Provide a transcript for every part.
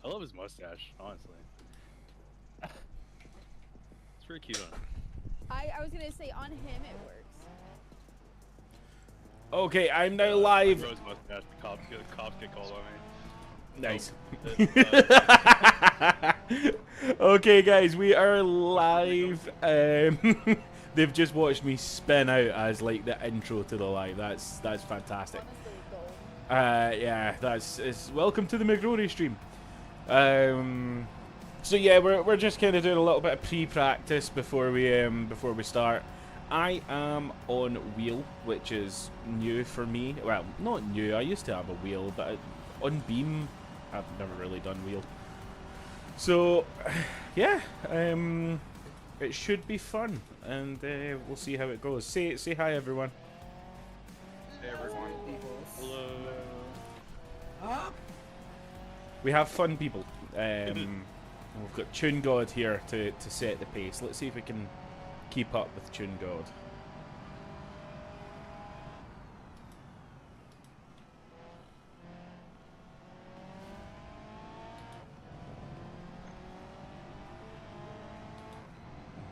I love his mustache, honestly. It's pretty cute on him. I was gonna say on him it works. Okay, I'm now live. Rose mustache. The cops get called on me. Nice. Okay, guys, we are live. They've just watched me spin out as like the intro to the live. That's fantastic. Honestly, gold. Yeah, it's welcome to the McGrory stream. So yeah, we're just kind of doing a little bit of pre-practice before we start. I am on wheel, which is new for me. Well, not new. I used to have a wheel, but on beam, I've never really done wheel. So yeah, it should be fun, and we'll see how it goes. Say hi, everyone. Hey, everyone. Hello. We have fun people. We've got Tune God here to set the pace. Let's see if we can keep up with Tune God.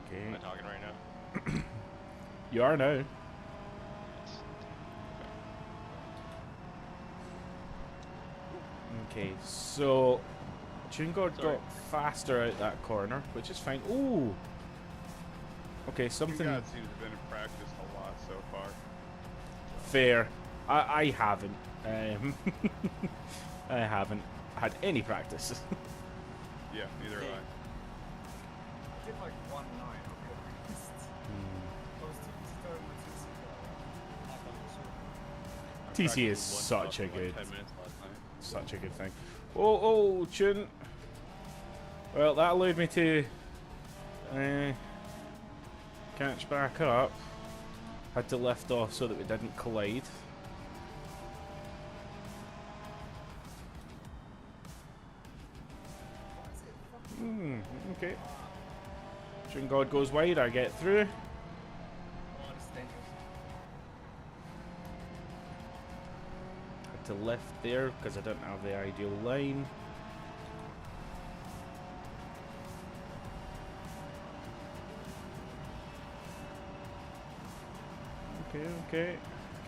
Okay. Am I talking right now? You are now. Okay, so Tune God got faster out that corner, which is fine. Ooh. Okay, something. You guys seem to have been in practice a lot so far. Fair. I haven't. I haven't had any practice. Yeah, neither have I. I did like 1-9 on the list. Those two TC is such a good, 10 minutes last night. such a good thing. Oh, Chun. Well, that allowed me to catch back up. Had to lift off so that we didn't collide. Okay. Chun God goes wide, I get through. Oh, it's dangerous. Had to lift there because I didn't have the ideal line. Okay.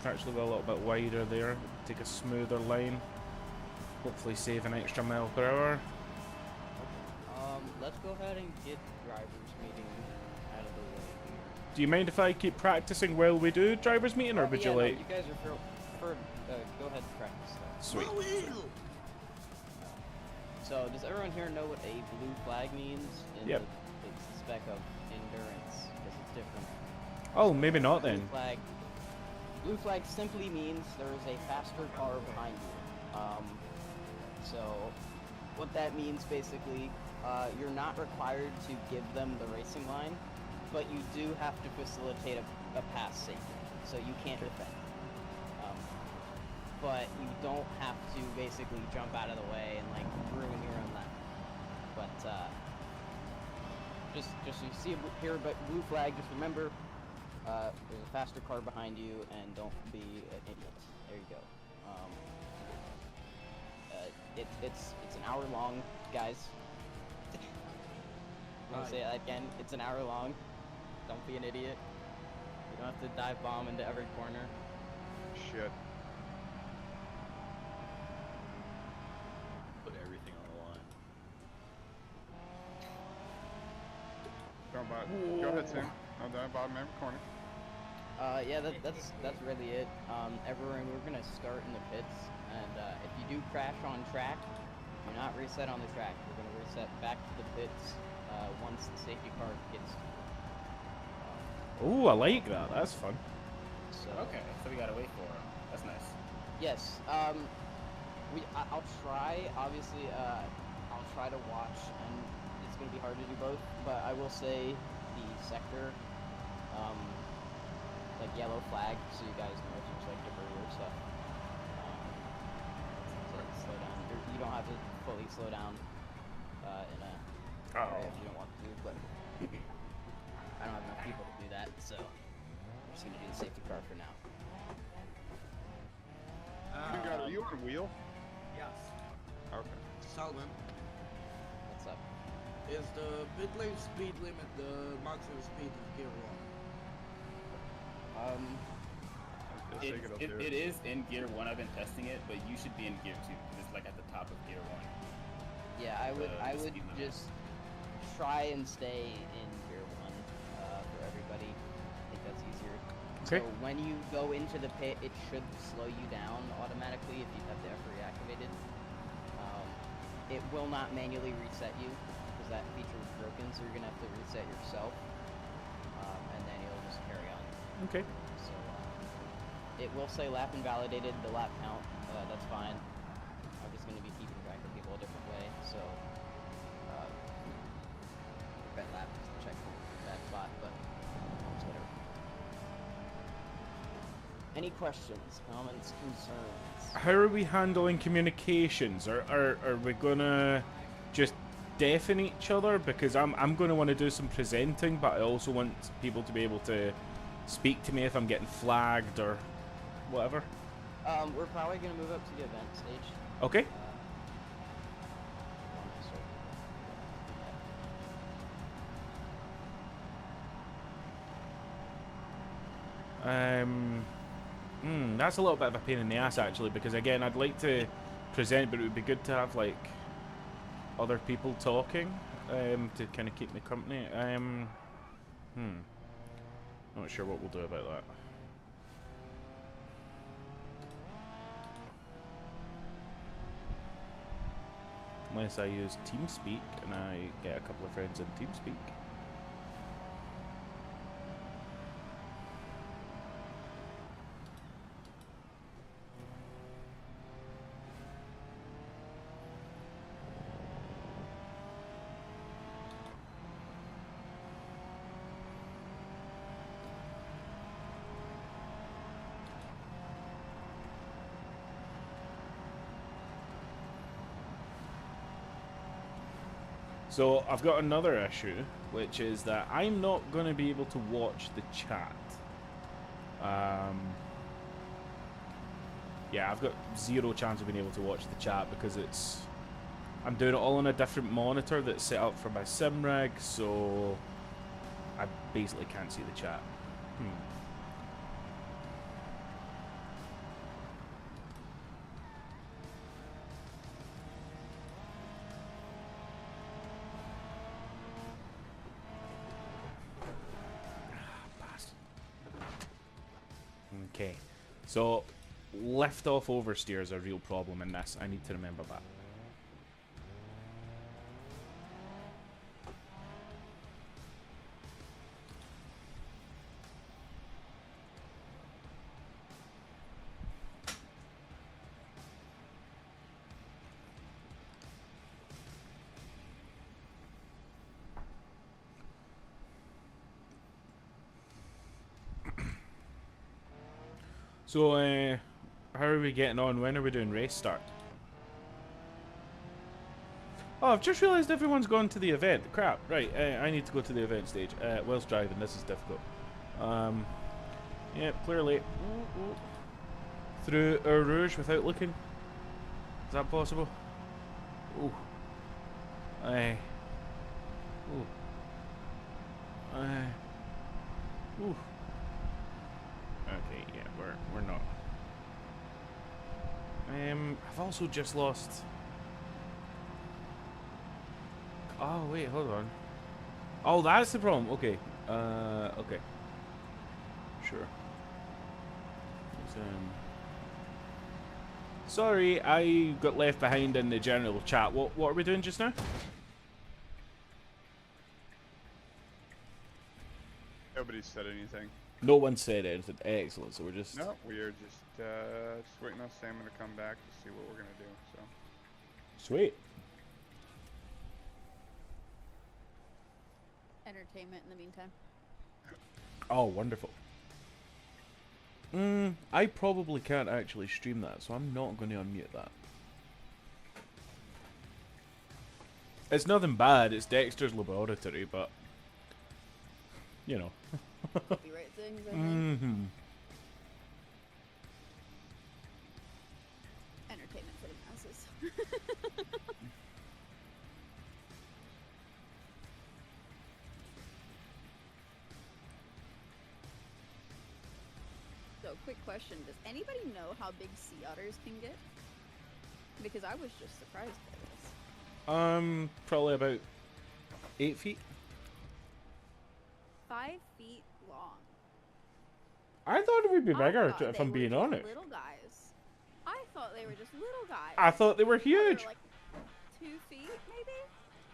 Actually go a little bit wider there. Take a smoother line. Hopefully save an extra mile per hour. Let's go ahead and get drivers meeting out of the way here. Do you mind if I keep practicing while we do drivers meeting, or would Yeah, you no, like? you guys are go ahead and practice that. Sweet. So, does everyone here know what a blue flag means? Yep. It's the spec of endurance, because it's different. Oh, maybe not then. Blue flag simply means there is a faster car behind you. So, what that means basically, you're not required to give them the racing line, but you do have to facilitate a pass safely, so you can't defend. But you don't have to basically jump out of the way and like ruin your own lap. But just you see here, but blue flag. Just remember, there's a faster car behind you, and don't be an idiot. There you go. It's an hour long, guys. I'm gonna say that again. It's an hour long. Don't be an idiot. You don't have to dive bomb into every corner. Shit. Put everything on the line. Go ahead, Tim. I'm down bottom every corner. Yeah, that's really it. Everyone, we're gonna start in the pits, and if you do crash on track, do not reset on the track. We're gonna reset back to the pits once the safety car gets. Oh, I like that. That's fun. So Okay, so we gotta wait for him. That's nice. yes, I'll try. Obviously, I'll try to watch, and it's gonna be hard to do both. But I will say the sector, like yellow flag, so you guys know if there's like debris or stuff. So slow down. You don't have to fully slow down in a area if you don't want to, but I don't have enough people to do that, so I'm just gonna do the safety car for now. Are you on wheel? Yes. Okay. Sheldon. Is the bitlane speed limit the maximum speed of Gear 1? Just take it up there. It is in Gear 1. I've been testing it, but you should be in Gear 2 because it's like at the top of Gear 1. Yeah, I would speed limit. just try and stay in Gear 1 for everybody. I think that's easier. Okay. So when you go into the pit, it should slow you down automatically if you have the F reactivated. It will not manually reset you because that feature is broken, so you're gonna have to reset yourself, and then you'll just carry on. Okay. So it will say lap invalidated, the lap count. That's fine. I'm just gonna be keeping track of people a different way. So prevent lap is the checkpoint for that spot, but it's whatever. Any questions, comments, concerns? How are we handling communications? Are we gonna just deafen each other? Because I'm gonna want to do some presenting, but I also want people to be able to speak to me if I'm getting flagged or whatever. We're probably gonna move up to the event stage. Okay. That's a little bit of a pain in the ass actually, because again, I'd like to present, but it would be good to have like other people talking to kind of keep me company. Not sure what we'll do about that. Unless I use TeamSpeak and I get a couple of friends in TeamSpeak. So I've got another issue, which is that I'm not going to be able to watch the chat. Yeah, I've got zero chance of being able to watch the chat because I'm doing it all on a different monitor that's set up for my sim rig, so I basically can't see the chat. Okay, so lift off oversteer is a real problem in this. I need to remember that. So, how are we getting on? When are we doing race start? Oh, I've just realised everyone's gone to the event. Crap, right, I need to go to the event stage. Whilst driving, this is difficult. Yeah, clearly. Through Eau Rouge without looking. Is that possible? Ooh. Ooh. Ooh. Okay, yeah, we're not. I've also just lost. Oh wait, hold on. Oh, that's the problem. Okay. Okay. Sure. Sorry, I got left behind in the general chat. What are we doing just now? Nobody said anything. No one said anything. Excellent. So we're just. No, we are just waiting on Salmon to come back to see what we're gonna do. So. Sweet. Entertainment in the meantime. Oh, wonderful. I probably can't actually stream that, so I'm not going to unmute that. It's nothing bad. It's Dexter's laboratory, but you know. Copyright things, I think. Entertainment for the masses. quick question. Does anybody know how big sea otters can get? Because I was just surprised by this. Probably about 8 feet. 5 feet long. I thought it would be I bigger, thought if they I'm were being just honest. Little guys. I thought they were just little guys. I thought they were I thought they were, huge. like 2 feet, maybe.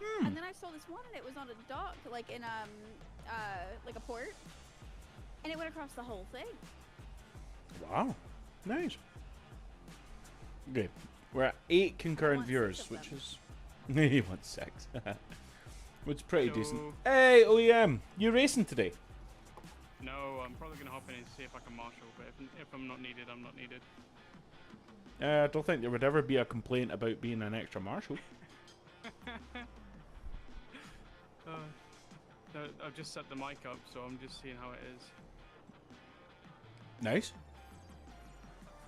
Hmm. And then I saw this one, and it was on a dock, like in like a port, and it went across the whole thing. Wow. Nice. Okay. We're at 8 concurrent want 6 viewers, of which them. is... he wants 6. Which is pretty decent. Hello. Hey, OEM! You racing today? No, I'm probably gonna hop in and see if I can marshal, but if I'm not needed, I'm not needed. I don't think there would ever be a complaint about being an extra marshal. No, I've just set the mic up, so I'm just seeing how it is. Nice.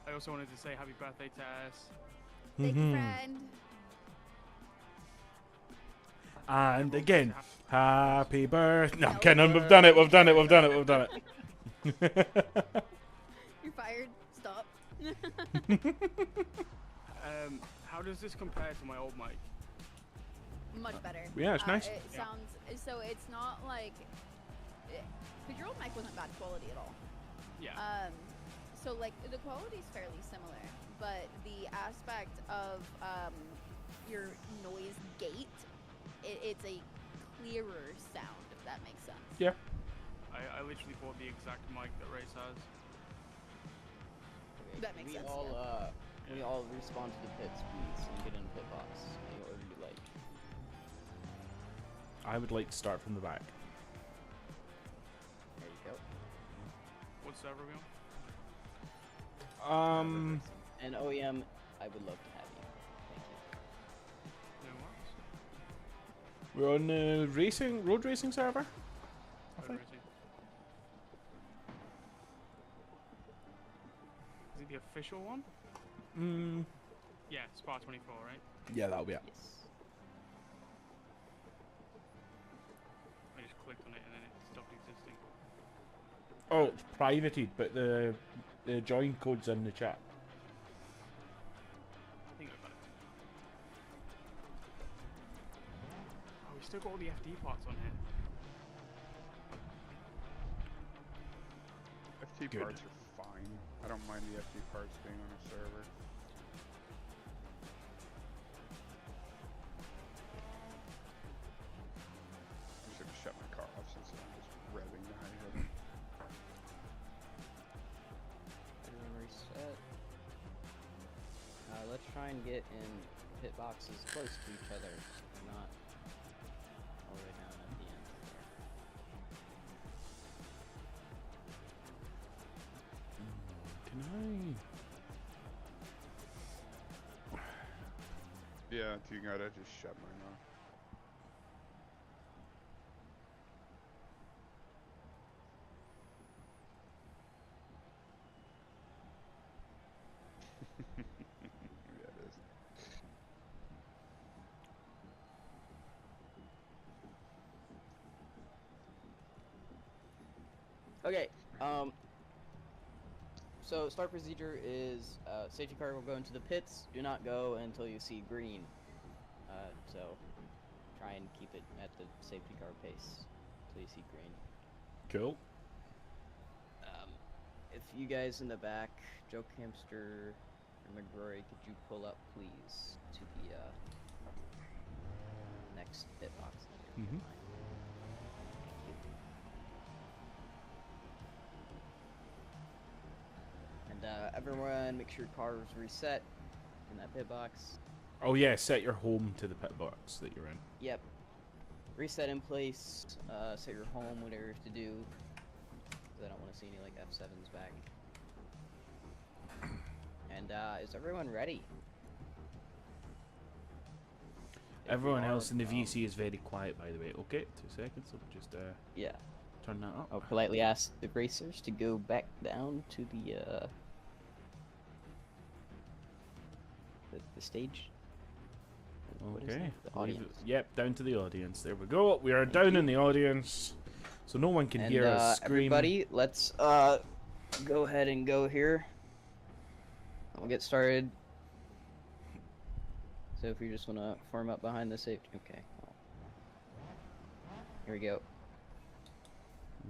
I also wanted to say happy birthday to S. Thank you, friend. And again, happy birthday. No, I'm No. kidding. We've done it. We've done it. We've done it. We've done it. You're fired. Stop. How does this compare to my old mic? Much better. Yeah, it's nice. It Yeah. sounds so. It's not like because your old mic wasn't bad quality at all. Yeah. So like the quality is fairly similar, but the aspect of your noise gate, it's a clearer sound, if that makes sense. Yeah. I literally bought the exact mic that Race has. Okay, That makes we sense, all, yeah. we all respond to the pits, please, and get in the pit box. Any order you like. I would like to start from the back. There you go. What server are we on? And OEM, I would love to have you. Thank you. No We're worries. on the road racing server. I Road think. racing. Is it the official one? Yeah, Spa 24, right? Yeah, that'll be it. Yes. I just clicked on it and then it stopped existing. Oh, it's privated, but the join code's in the chat. I think I got it. Oh, we still got all the FD parts on here. FT Good. parts are fine. I don't mind the FT parts being on a server. I should have shut my car off since I'm just revving the high heaven. Everyone reset. Let's try and get in pit boxes close to each other. Not all the way down at the end there. Can Yeah, you gotta just shut mine off. Yeah, it is. Okay. So start procedure is safety car will go into the pits. Do not go until you see green. So try and keep it at the safety car pace until you see green. Cool. If you guys in the back, Joke Hamster and McGrory, could you pull up please to the next pit box? If you don't mind. Thank you. And everyone, make sure your car is reset in that pit box. Oh yeah, set your home to the pit box that you're in. Yep. Reset in place. Set your home, whatever to do. 'Cause I don't want to see any like F7s back. And is everyone ready? If Everyone you are, else in the VC is very quiet, by the way. Okay, 2 seconds. I'll just Yeah. turn that up. I'll politely ask the racers to go back down to the stage. What is Okay. that? The audience. Yep, down to the audience. There we go. We are down in the audience, so no one can And hear us scream. everybody, let's go ahead and go here. We'll get started. So if you just want to form up behind the safety, okay. Here we go.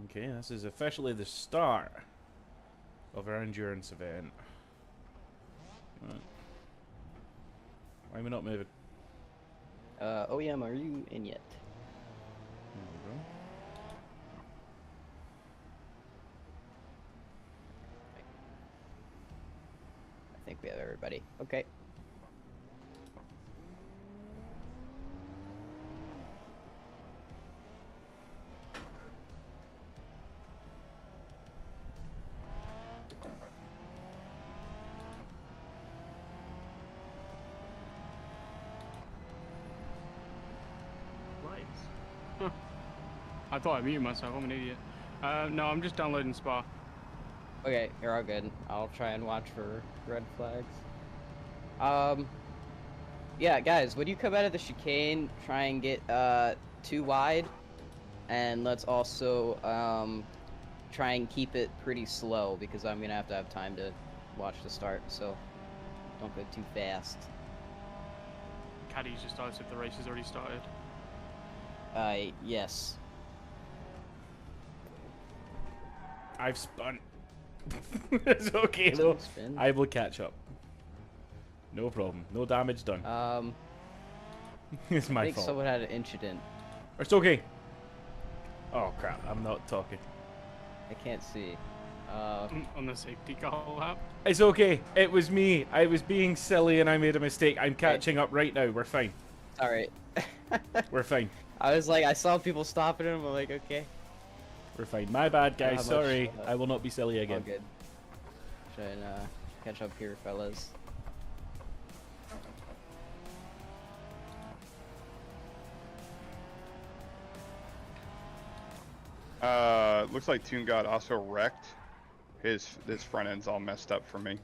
Okay, this is officially the start of our endurance event. Right. Why are we not moving? OEM, are you in yet? There we go. I think we have everybody. Okay. Lights. Huh. I thought I muted myself. I'm an idiot. No, I'm just downloading Spa. Okay, you're all good. I'll try and watch for red flags. Yeah, guys, when you come out of the chicane, try and get too wide, and let's also try and keep it pretty slow because I'm gonna have time to watch the start. So don't go too fast. Caddy's just asked if the race has already started. Yes. I've spun. It's okay though. Spin. I will catch up. No problem. No damage done. It's I my think fault. someone had an incident. It's okay. Oh crap! I'm not talking. I can't see. On the safety car lap. It's okay. It was me. I was being silly and I made a mistake. I'm catching up right now. We're fine. All right. We're fine. I was like, I saw people stopping him. I'm like, okay. We're fine. My bad, How guys. much, Sorry. I will not be silly All again. good. Try and catch up here, fellas. Looks like Toon God also wrecked. His front end's all messed up for me.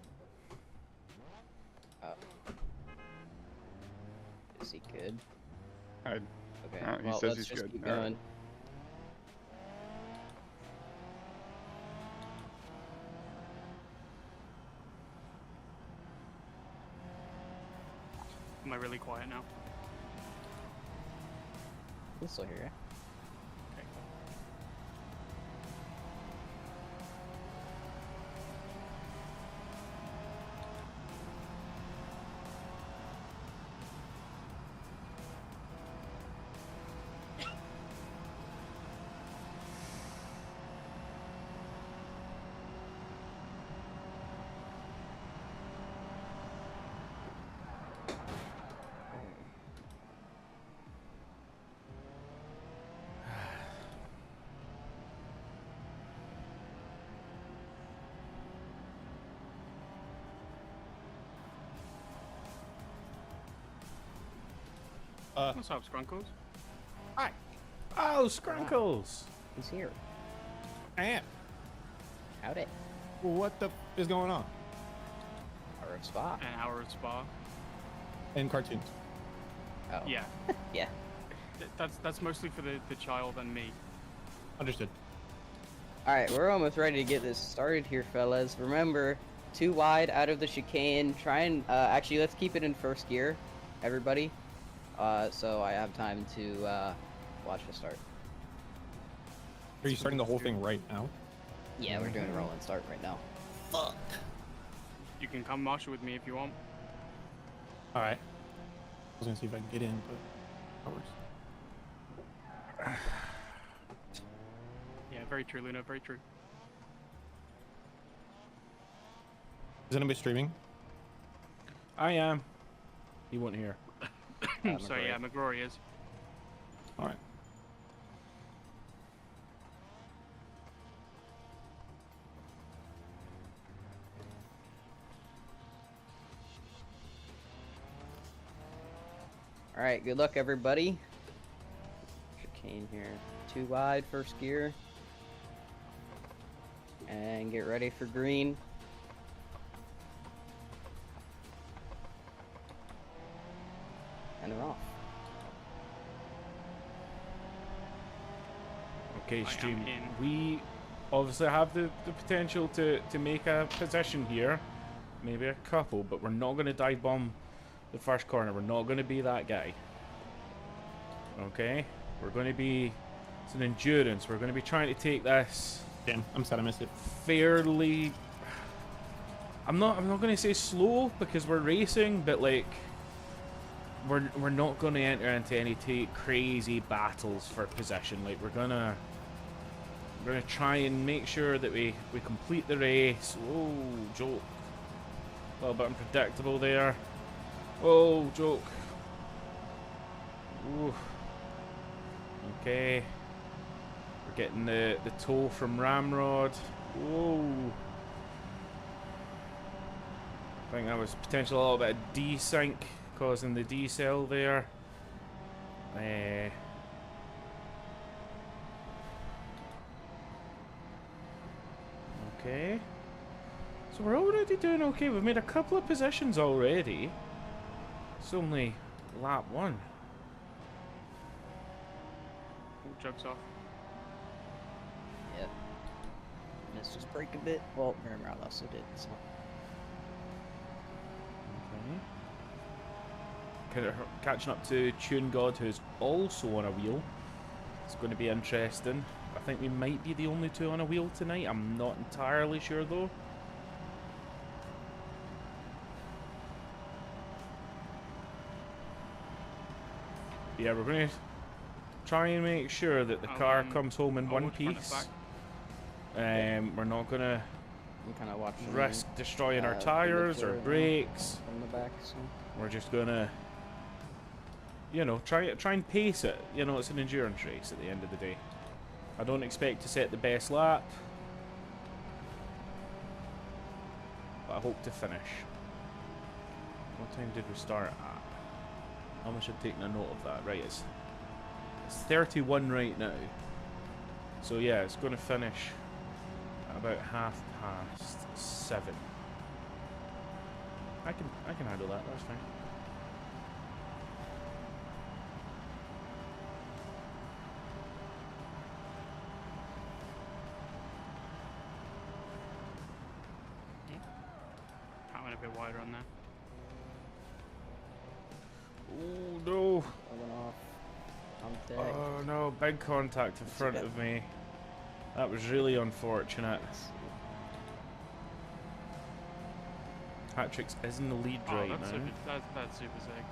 Is he good? I, Okay. he Well, says let's he's just good. keep All right. going. Am I really quiet now? We'll still hear you. Okay. What's up, Skrunkles? Hi. Oh, Skrunkles. He's here. I am. Howdy. Well, what the is going on? Hour of Spa. An hour of Spa. In cartoons. Oh. Yeah. Yeah. That's mostly for the child and me. Understood. Alright, we're almost ready to get this started here, fellas. Remember, too wide out of the chicane. Try and, actually, let's keep it in first gear, everybody. So I have time to, watch the start. Are you starting the whole thing right now? Yeah, we're doing a roll and start right now. Fuck. You can come marshal with me if you want. All right. I was gonna see if I can get in, but that works. Yeah, very true, Luna. Very true. Is anybody streaming? I am. He won't hear. So yeah, McGrory is. All right. Alright, good luck, everybody. Chicane here. Too wide, first gear. And get ready for green. And we're off. Okay, I am stream. in. We obviously have the potential to make a position here. Maybe a couple, but we're not going to dive bomb the first corner. We're not going to be that guy. Okay? We're going to be... It's an endurance. We're going to be trying to take this... Damn, I'm sad I missed it. Fairly... I'm not going to say slow, because we're racing, but like... We're not going to enter into any crazy battles for position. Like, we're gonna try and make sure that we complete the race. Oh, joke. A little bit unpredictable there. Oh, joke. Ooh. Okay. We're getting the tow from Ramrod. Whoa. I think that was potentially a little bit of desync causing the decel there. Okay. So we're already doing okay. We've made a couple of positions already. It's only lap 1. All jokes off. Yep. Let's just break a bit. Well, Ramrod also did, so. Okay. Catching up to Tune God, who's also on a wheel. It's going to be interesting. I think we might be the only 2 on a wheel tonight. I'm not entirely sure though. Yeah, we're going to try and make sure that the car comes home in one piece. We're not going to risk destroying our tires or brakes. From the back, so. We're just going to, you know, try and pace it. You know, it's an endurance race at the end of the day. I don't expect to set the best lap, but I hope to finish. What time did we start at? How much I've taken a note of that? Right, it's 31 right now. So yeah, it's going to finish at about 7:30. I can handle that. That's fine. That went a bit wider on there. Oh no! I went off. I'm dead. Oh no! Big contact in front of me. That was really unfortunate. Patrick's is in the lead right now. That's super sick.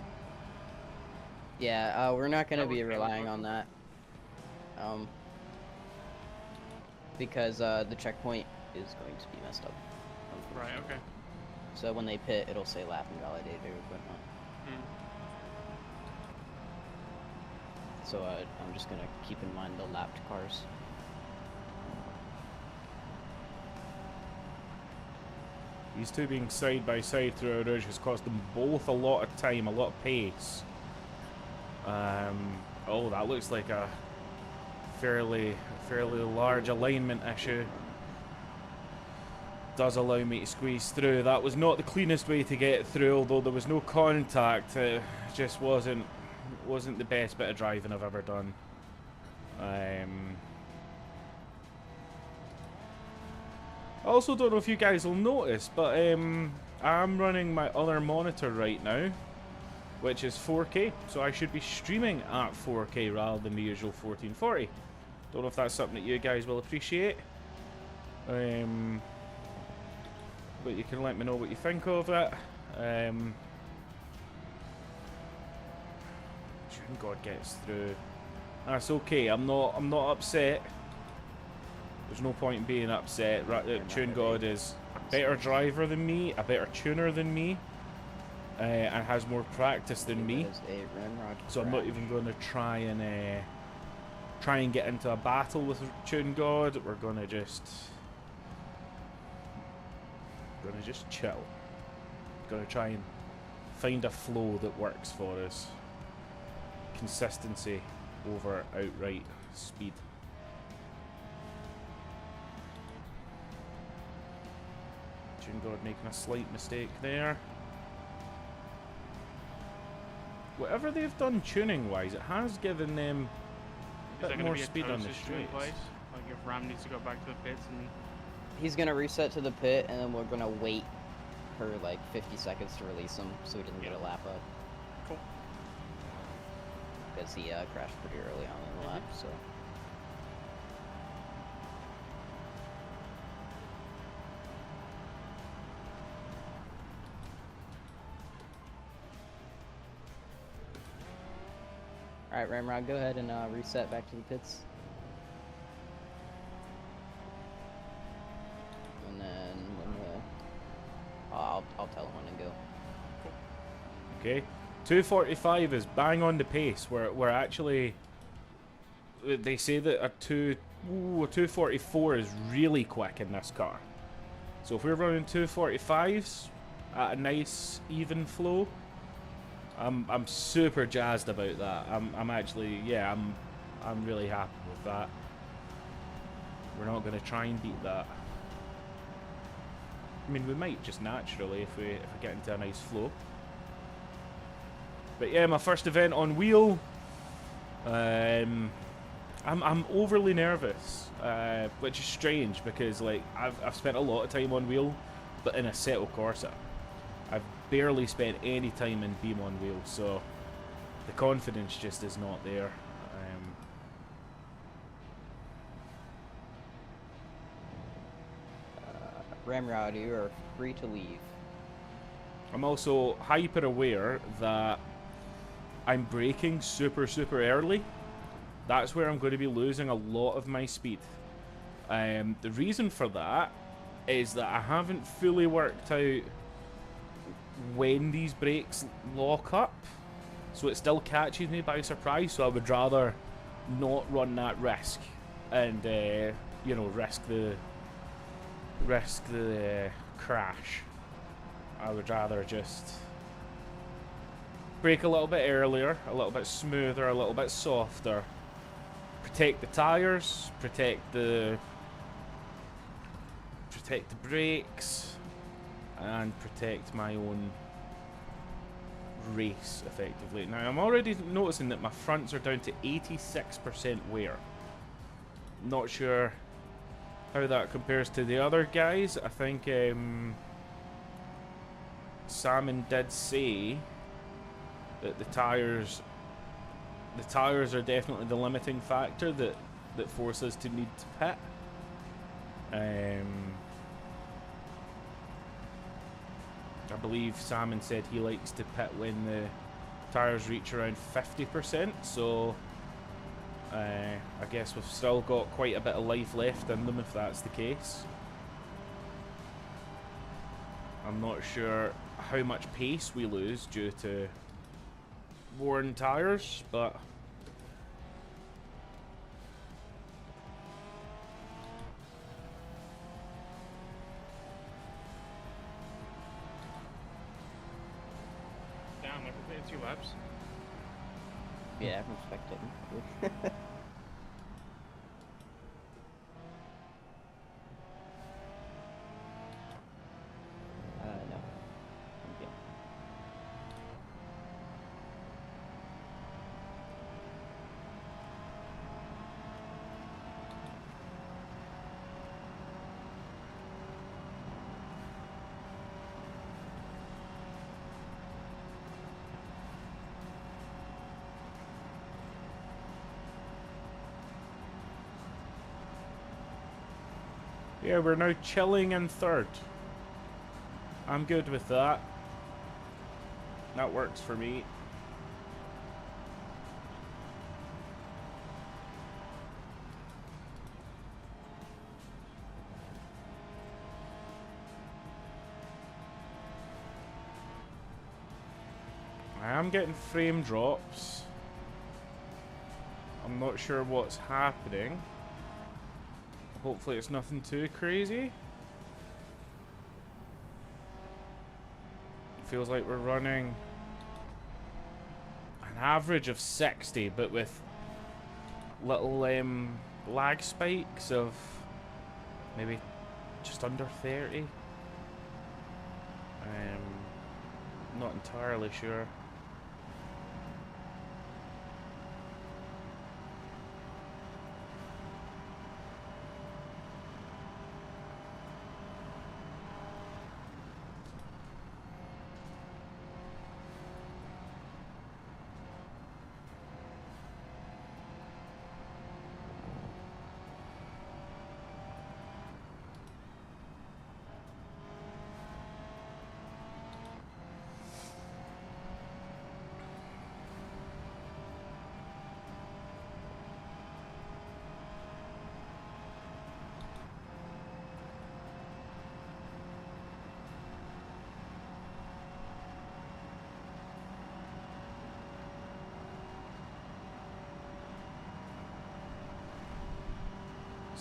Yeah, we're not going to be relying on that. Because the checkpoint is going to be messed up. Right, okay. So when they pit, it'll say lap invalidated or whatnot. So I'm just going to keep in mind the lapped cars. These two being side by side through a ridge has cost them both a lot of time, a lot of pace. Oh, that looks like a fairly large alignment issue. Does allow me to squeeze through. That was not the cleanest way to get through, although there was no contact. It just wasn't the best bit of driving I've ever done. I also don't know if you guys will notice, but I'm running my other monitor right now, which is 4K, so I should be streaming at 4K rather than the usual 1440. Don't know if that's something that you guys will appreciate. But you can let me know what you think of it. God gets through. That's okay. I'm not upset. There's no point in being upset. Tune God is a better driver than me, a better tuner than me, and has more practice than me. So I'm not even going to try and get into a battle with Tune God. We're gonna just chill. Gonna try and find a flow that works for us. Consistency over outright speed. Tune God making a slight mistake there. Whatever they've done tuning wise, it has given them a bit more speed on the straights. Like if Ram needs to go back to the pits and... He's gonna reset to the pit, and then we're gonna wait for like 50 seconds to release him, so he doesn't get a lap up. Cool. Because he crashed pretty early on in the lap, so. Alright, Ramrod, go ahead and reset back to the pits. And then I'll tell him when to go. Okay. 245 is bang on the pace. We're actually... They say that a 244 is really quick in this car. So if we're running 245s at a nice even flow, I'm super jazzed about that. I'm actually, yeah, I'm really happy with that. We're not going to try and beat that. I mean, we might just naturally if we get into a nice flow. But yeah, my first event on wheel. I'm overly nervous, which is strange because like I've spent a lot of time on wheel, but in a Assetto Corsa. I've barely spent any time in beam on wheel, so the confidence just is not there. Ramrod, you are free to leave. I'm also hyper aware that I'm braking super early. That's where I'm going to be losing a lot of my speed. The reason for that is that I haven't fully worked out when these brakes lock up, so it still catches me by surprise. So I would rather not run that risk and you know, risk the crash. I would rather just brake a little bit earlier, a little bit smoother, a little bit softer, protect the tires, protect the brakes, and protect my own race effectively. Now I'm already noticing that my fronts are down to 86% wear. Not sure how that compares to the other guys. I think Salmon did say that the tires are definitely the limiting factor that forces us to need to pit. I believe Salmon said he likes to pit when the tires reach around 50%, so I guess we've still got quite a bit of life left in them if that's the case. I'm not sure how much pace we lose due to worn tires, but Damn, I completed 2 laps. Yeah, I'm spectating. No. Okay. yeah, we're now chilling in third. I'm good with that. That works for me. I am getting frame drops. I'm not sure what's happening. Hopefully it's nothing too crazy. Feels like we're running an average of 60, but with little lag spikes of maybe just under 30. Not entirely sure.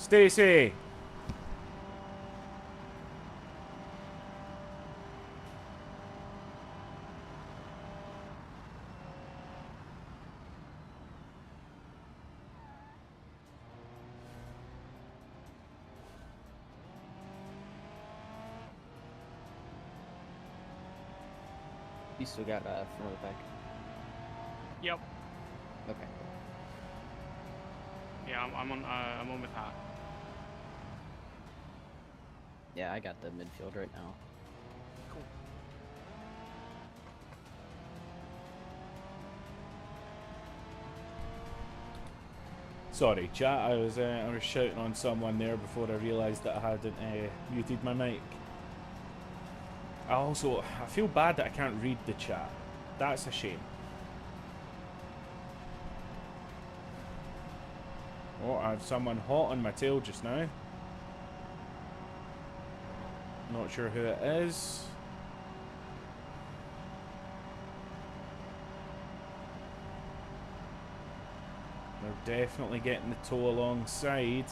Stacy! You still got front of the pack. Yep. Okay. Yeah, I'm on with that. Yeah, I got the midfield right now. Cool. Sorry, chat. I was shouting on someone there before I realised that I hadn't muted my mic. I feel bad that I can't read the chat. That's a shame. Oh, I have someone hot on my tail just now. Not sure who it is. They're definitely getting the tow alongside.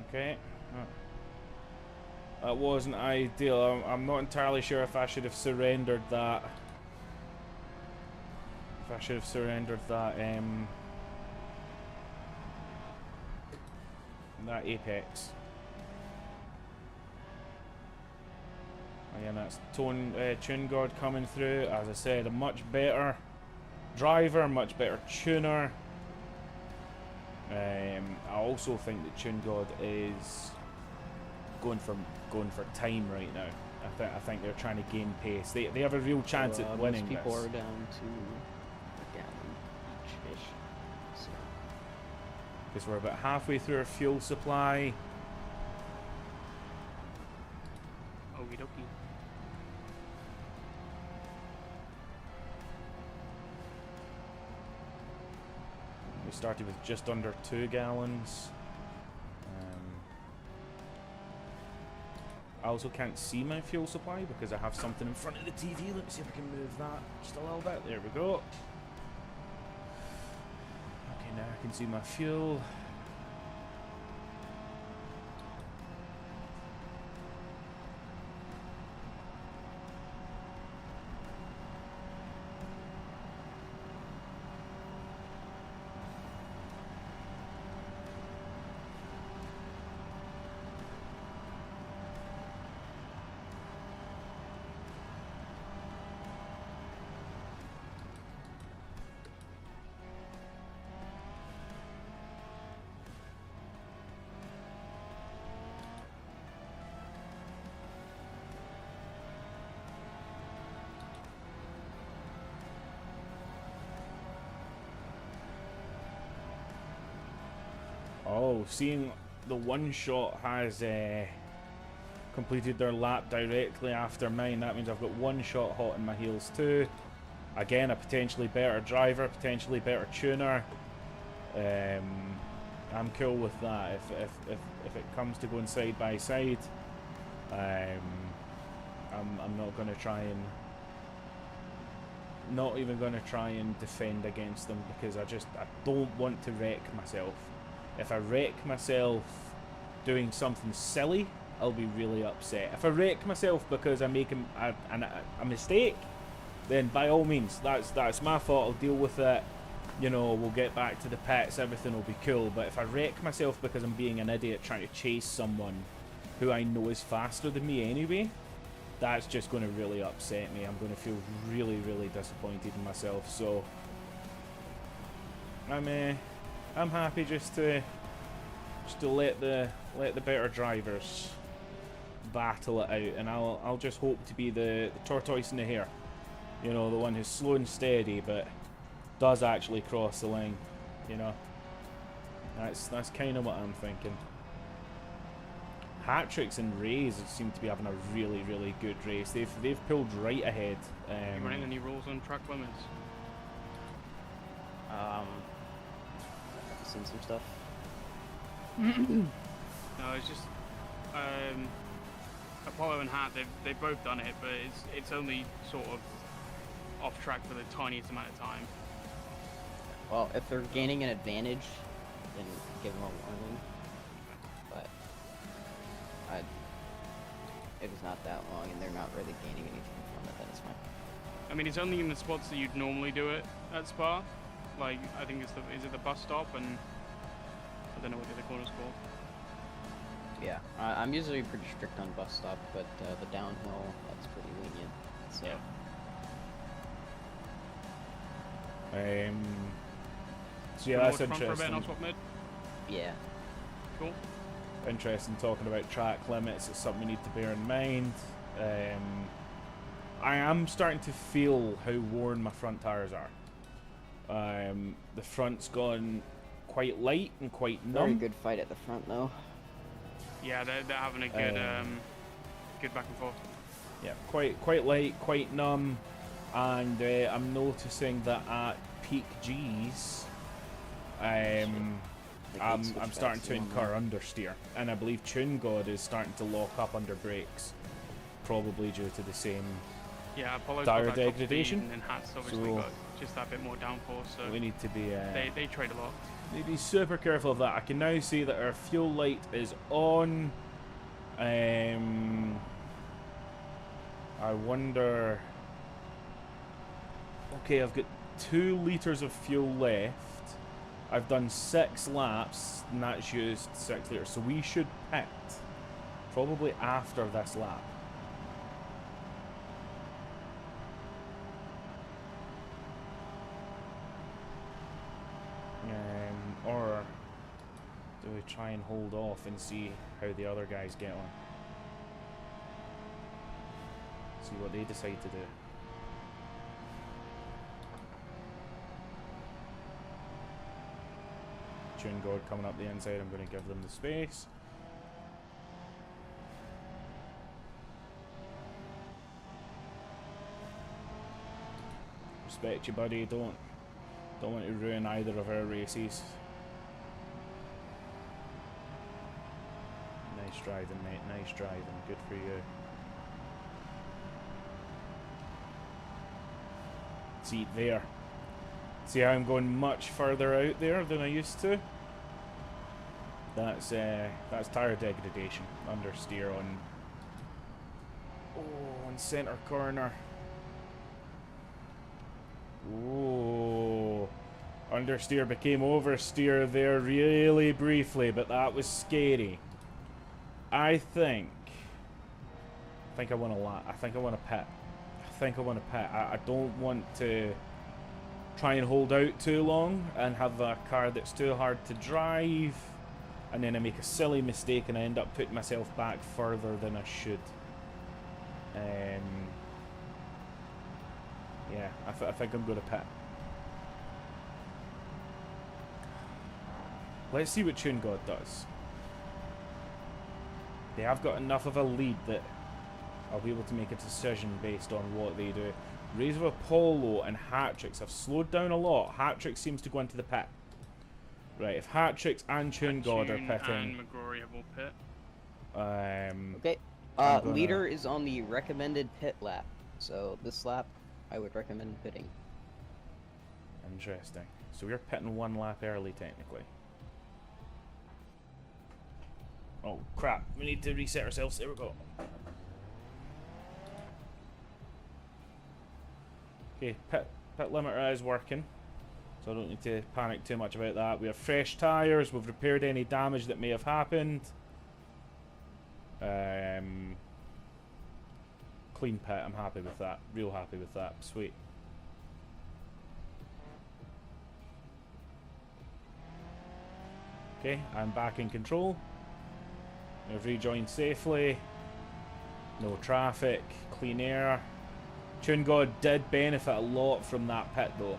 Okay. That wasn't ideal. I'm not entirely sure if I should have surrendered that. That apex. Again, that's Tune God coming through. As I said, a much better driver, much better tuner. I also think that Tune God is going for time right now. I think they're trying to gain pace. They have a real chance at winning. Most people this. are down to a gallon each-ish. So. Because we're about halfway through our fuel supply. Okie dokie. We started with just under 2 gallons. I also can't see my fuel supply because I have something in front of the TV. Let's see if I can move that just a little bit. There we go. Okay, now I can see my fuel. Oh, seeing the one shot has completed their lap directly after mine. That means I've got one shot hot in my heels too. Again, a potentially better driver, potentially better tuner. I'm cool with that. If it comes to going side by side, I'm not going to try and not even going to try and defend against them because I don't want to wreck myself. If I wreck myself doing something silly, I'll be really upset. If I wreck myself because I make a mistake, then by all means, that's my fault. I'll deal with it. You know, we'll get back to the pits. Everything will be cool. But if I wreck myself because I'm being an idiot trying to chase someone who I know is faster than me anyway, that's just going to really upset me. I'm going to feel really, really disappointed in myself. So I'm happy just to let the better drivers battle it out, and I'll just hope to be the tortoise in the hare. You know, the one who's slow and steady but does actually cross the line. You know, that's kind of what I'm thinking. Hat-tricks and Rays seem to be having a really, really good race. They've pulled right ahead. You running any rules on track limits? I've seen some stuff. No, it's just Apollo and Hat. They've both done it, but it's only sort of off track for the tiniest amount of time. Well, if they're gaining an advantage, then give them a warning. But if it's not that long and they're not really gaining anything from it, then it's fine. I mean, it's only in the spots that you'd normally do it at Spa. Like, I think it's is it the bus stop, and I don't know what the other corner's called. Yeah, I'm usually pretty strict on bus stop, but the downhill, that's pretty lenient. So. Yeah. So yeah, that's interesting. I'll swap mid. Yeah. Cool. Interesting talking about track limits. It's something we need to bear in mind. I am starting to feel how worn my front tires are. The front's gone quite light and quite numb. Very good fight at the front, though. Yeah, they're having a good good back and forth. Yeah, quite light, quite numb, and I'm noticing that at peak G's, I'm starting to incur understeer, and I believe Tune God is starting to lock up under brakes, probably due to the same Apollo's tire got that top degradation. speed, and then Hat's obviously got just that bit more downforce, so we need to be they trade a lot. need to be super careful of that. I can now see that our fuel light is on. I wonder. Okay, I've got 2 liters of fuel left. I've done 6 laps, and that's used 6 liters. So we should pit probably after this lap. Or do we try and hold off and see how the other guys get on? See what they decide to do. Tune God coming up the inside, I'm going to give them the space. Respect you, buddy. Don't want to ruin either of our races. Nice driving, mate. Nice driving. Good for you. See there. See how I'm going much further out there than I used to. That's tire degradation. Understeer on center corner. Ooh. Understeer became oversteer there really briefly, but that was scary. I think I want to lap. I think I want to pit. I don't want to try and hold out too long and have a car that's too hard to drive, and then I make a silly mistake and I end up putting myself back further than I should. Yeah, I think I'm going to pit. Let's see what Tune God does. They have got enough of a lead that I'll be able to make a decision based on what they do. Rays of Apollo and Hatrix have slowed down a lot. Hatrix seems to go into the pit. Right, if Hatrix and Tune God are pitting... and McGrory have all pit. Okay. Leader is on the recommended pit lap. So this lap, I would recommend pitting. Interesting. So we're pitting 1 lap early, technically. Oh, crap. We need to reset ourselves. There we go. Okay, pit limiter is working, so I don't need to panic too much about that. We have fresh tyres, we've repaired any damage that may have happened. Clean pit, I'm happy with that. Real happy with that. Sweet. Okay, I'm back in control. We've rejoined safely. No traffic, clean air. Tune God did benefit a lot from that pit though.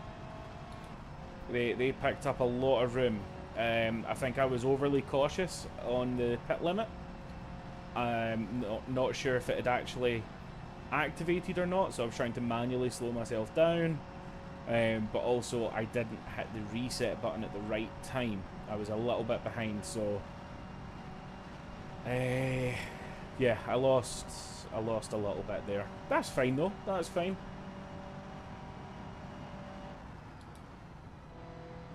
They picked up a lot of room. I think I was overly cautious on the pit limit. I'm not sure if it had actually activated or not, so I was trying to manually slow myself down. But also I didn't hit the reset button at the right time. I was a little bit behind, so yeah, I lost a little bit there. That's fine though. That's fine.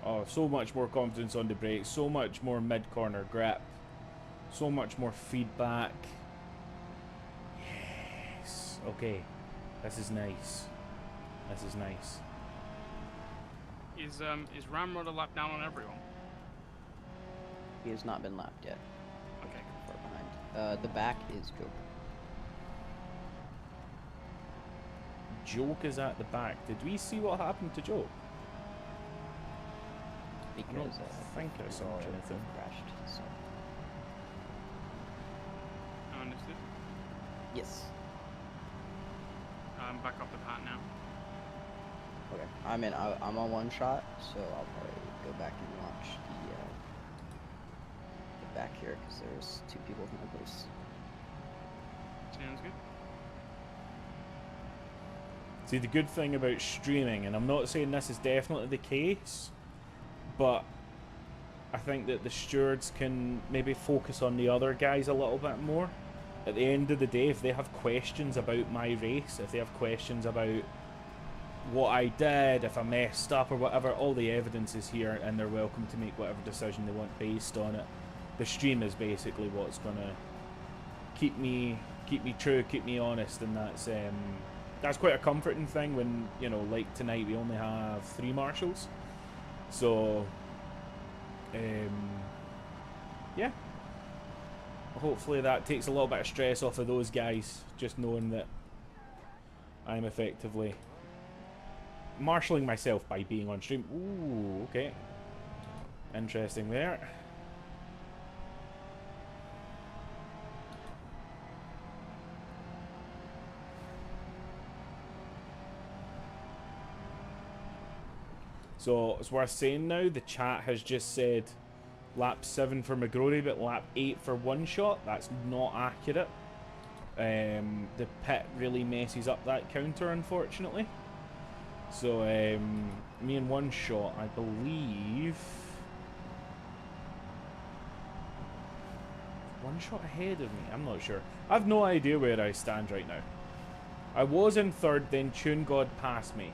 Oh, so much more confidence on the brakes, so much more mid-corner grip, so much more feedback. Yes. Okay. This is nice. This is nice. Is Ramrod a lap down on everyone? He has not been lapped yet. Okay. Far behind. The back is Joke. Joke is at the back. Did we see what happened to Joke? Because don't think I saw Joke anything. crashed. So. Understood. Yes. I'm back up the path now. Okay. I'm on one shot, so I'll probably go back and watch the back here because there's two people in my place. Sounds good. See, the good thing about streaming, and I'm not saying this is definitely the case, but I think that the stewards can maybe focus on the other guys a little bit more. At the end of the day, if they have questions about my race, if they have questions about what I did, if I messed up or whatever, all the evidence is here and they're welcome to make whatever decision they want based on it. The stream is basically what's gonna keep me true, keep me honest, and that's quite a comforting thing when, you know, like tonight we only have 3 marshals. So yeah. Hopefully that takes a little bit of stress off of those guys, just knowing that I'm effectively marshalling myself by being on stream. Ooh, okay. Interesting there. So it's worth saying now, the chat has just said lap 7 for McGrory, but lap 8 for One Shot. That's not accurate. The pit really messes up that counter, unfortunately. So me and One Shot, I believe. One Shot ahead of me? I'm not sure. I have no idea where I stand right now. I was in 3rd, then Tune God passed me.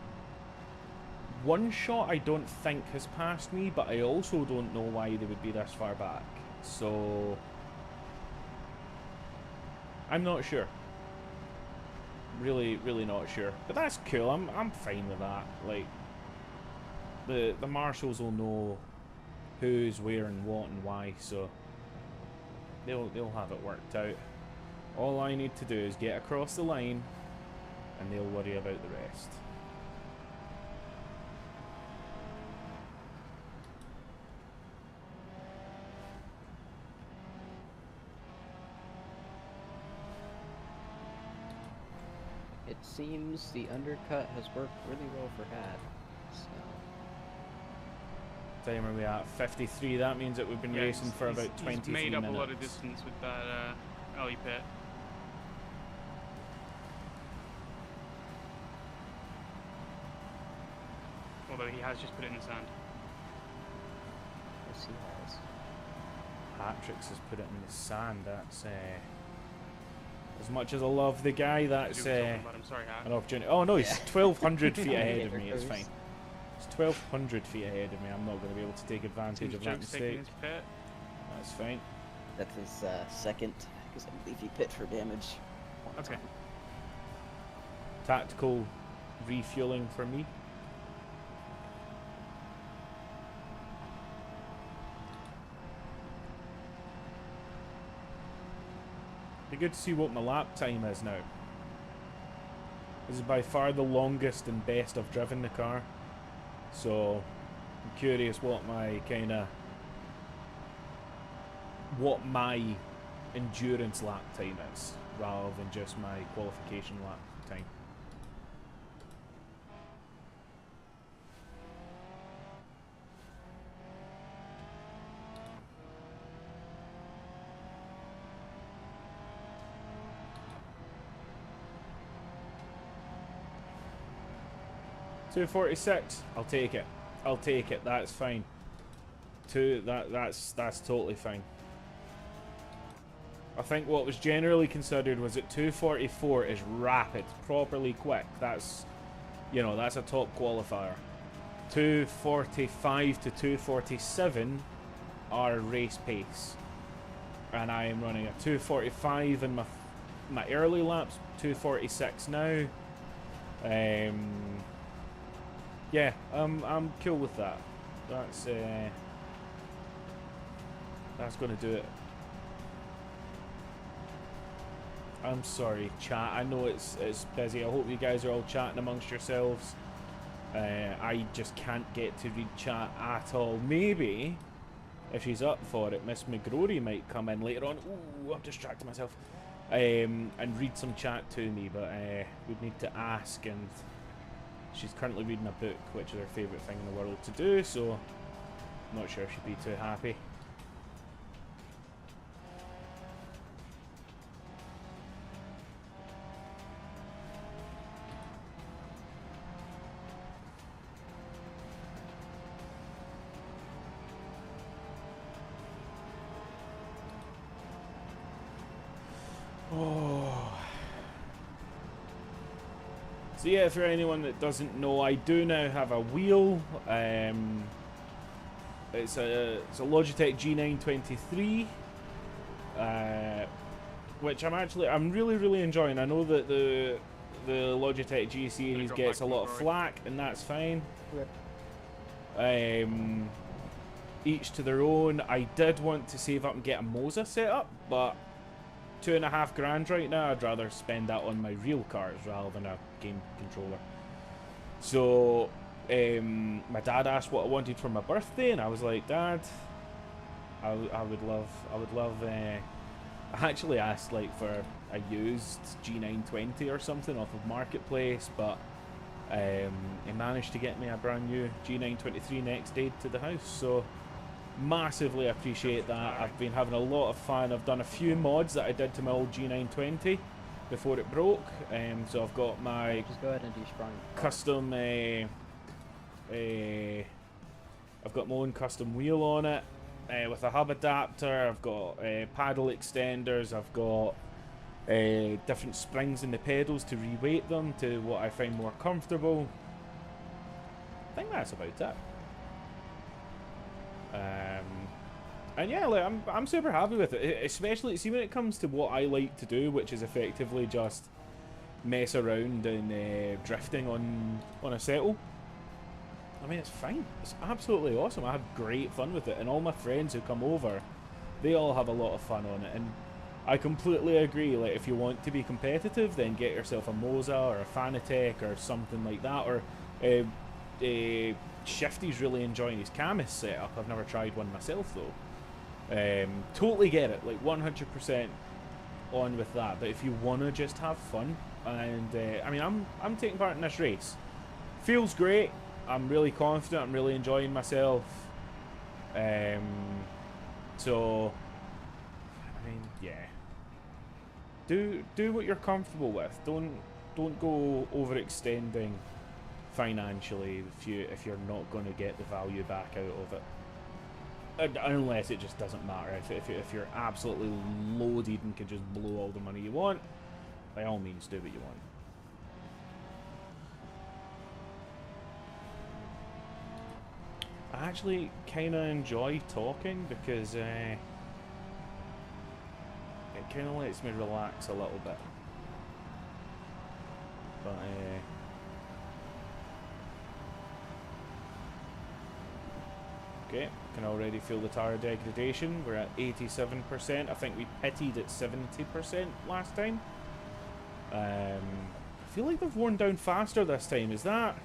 One Shot I don't think has passed me, but I also don't know why they would be this far back. So I'm not sure. Really not sure. But that's cool. I'm fine with that. Like the marshals will know who's where and what and why, so they'll have it worked out. All I need to do is get across the line and they'll worry about the rest. It seems the undercut has worked really well for Hat. So. Time are we at? 53. That means that we've been racing for about 23 minutes. He's made up a lot of distance with that early pit. Although he has just put it in the sand. Yes, he has. Patrick's has put it in the sand. That's as much as I love the guy, that's I'm sorry, an opportunity. Oh no, he's 1,200 feet ahead of me. It's fine. He's 1,200 feet ahead of me. I'm not going to be able to take advantage of that mistake. That's fine. That's his second, because I believe he pit for damage. Okay. Tactical refueling for me. Be good to see what my lap time is now. This is by far the longest and best I've driven the car. So I'm curious what my endurance lap time is, rather than just my qualification lap time. .246. I'll take it. I'll take it. That's fine. That's totally fine. I think what was generally considered was that 244 is rapid, properly quick. That's, you know, that's a top qualifier. 2:45 to 2:47 are race pace, and I am running a 2:45 in my early laps, 2:46 now. Yeah, I'm cool with that. That's gonna do it. I'm sorry, chat. I know it's busy. I hope you guys are all chatting amongst yourselves. I just can't get to read chat at all. Maybe if she's up for it, Miss McGrory might come in later on. Ooh, I'm distracting myself. And read some chat to me, but we'd need to ask, and she's currently reading a book, which is her favourite thing in the world to do, so I'm not sure she'd be too happy. So yeah, for anyone that doesn't know, I do now have a wheel. It's a Logitech G923, which I'm really enjoying. I know that the Logitech G series gets a lot of flack, and that's fine. Each to their own. I did want to save up and get a Moza set up, but $2.5 grand right now. I'd rather spend that on my real cars rather than a game controller. So my dad asked what I wanted for my birthday, and I was like, Dad, I would love I actually asked like for a used G920 or something off of Marketplace, but he managed to get me a brand new G923 next day to the house, so massively appreciate that. I've been having a lot of fun. I've done a few mods that I did to my old G920 before it broke. So I've got my Just go ahead and desprung. custom I've got my own custom wheel on it with a hub adapter. I've got paddle extenders. I've got different springs in the pedals to reweight them to what I find more comfortable. I think that's about it. And yeah, like, I'm super happy with it, especially see when it comes to what I like to do, which is effectively just mess around and drifting on a settle. I mean, it's fine. It's absolutely awesome. I have great fun with it, and all my friends who come over, they all have a lot of fun on it. And I completely agree. Like, if you want to be competitive, then get yourself a Moza or a Fanatec or something like that. Or Shifty's really enjoying his Camus setup. I've never tried one myself though. Totally get it, like 100% on with that. But if you want to just have fun, and I mean, I'm taking part in this race. Feels great. I'm really confident. I'm really enjoying myself. So, I mean, yeah. Do what you're comfortable with. Don't go overextending financially if you're not going to get the value back out of it. Unless it just doesn't matter. If you're absolutely loaded and can just blow all the money you want, by all means do what you want. I actually kind of enjoy talking because it kind of lets me relax a little bit. But okay, can already feel the tire degradation. We're at 87%. I think we pitted at 70% last time. I feel like they've worn down faster this time. Is that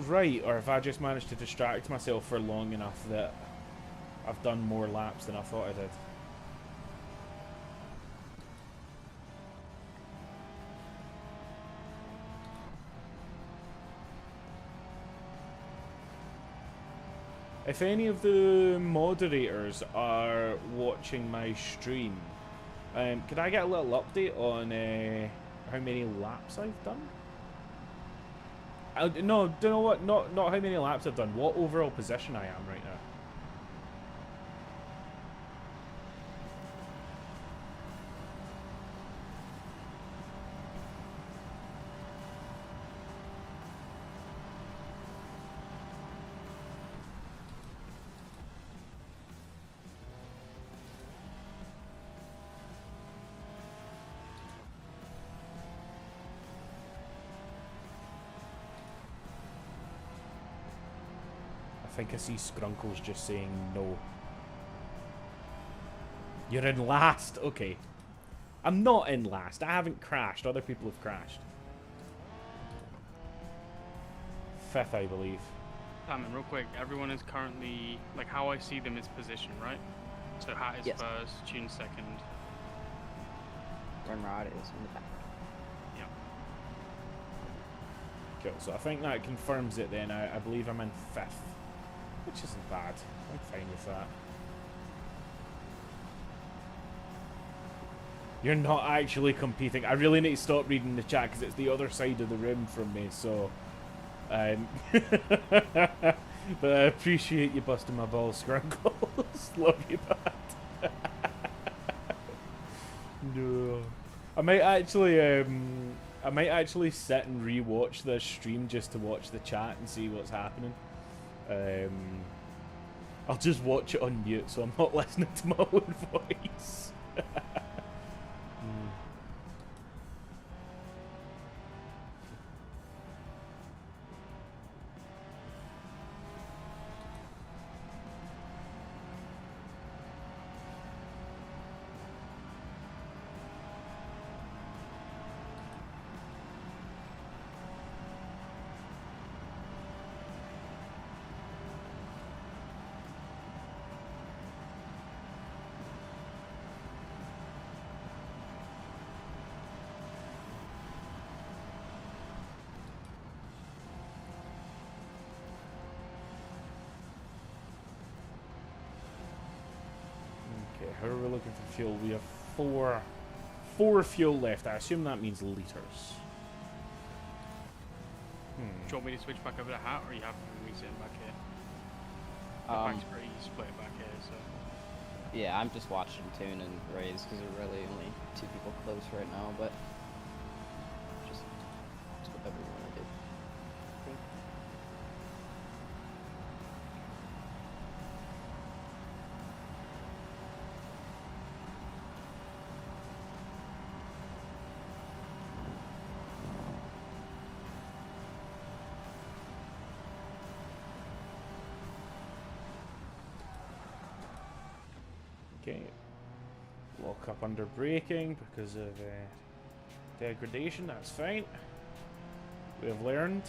right, or have I just managed to distract myself for long enough that I've done more laps than I thought I did? If any of the moderators are watching my stream, could I get a little update on how many laps I've done? No, do you know what? Not how many laps I've done. What overall position I am right now. think I see Skrunkles just saying no. You're in last. Okay. I'm not in last. I haven't crashed. Other people have crashed. 5th, I believe. Simon, real quick, everyone is currently, like how I see them is position, right? So Hat is Yes. first, Tune second. Rimrod is in the back. Yeah. Cool. So I think that confirms it then. I believe I'm in 5th. Which isn't bad. I'm fine with that. You're not actually competing. I really need to stop reading the chat because it's the other side of the room from me, so... but I appreciate you busting my balls, Skrunkles. Love you, bad. No. I might actually sit and re-watch this stream just to watch the chat and see what's happening. I'll just watch it on mute so I'm not listening to my own voice. How are we looking for fuel? We have four fuel left. I assume that means liters. Do you want me to switch back over to Hat, or are you happy with me sitting back here? The back's pretty split back here, so... Yeah, I'm just watching Tune and Raze because there are really only 2 people close right now, but just whatever you want to do. Okay. Lock up under braking because of degradation. That's fine. We have learned.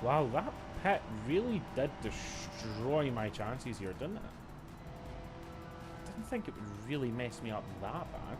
Wow, that pit really did destroy my chances here, didn't it? Didn't think it would really mess me up that bad.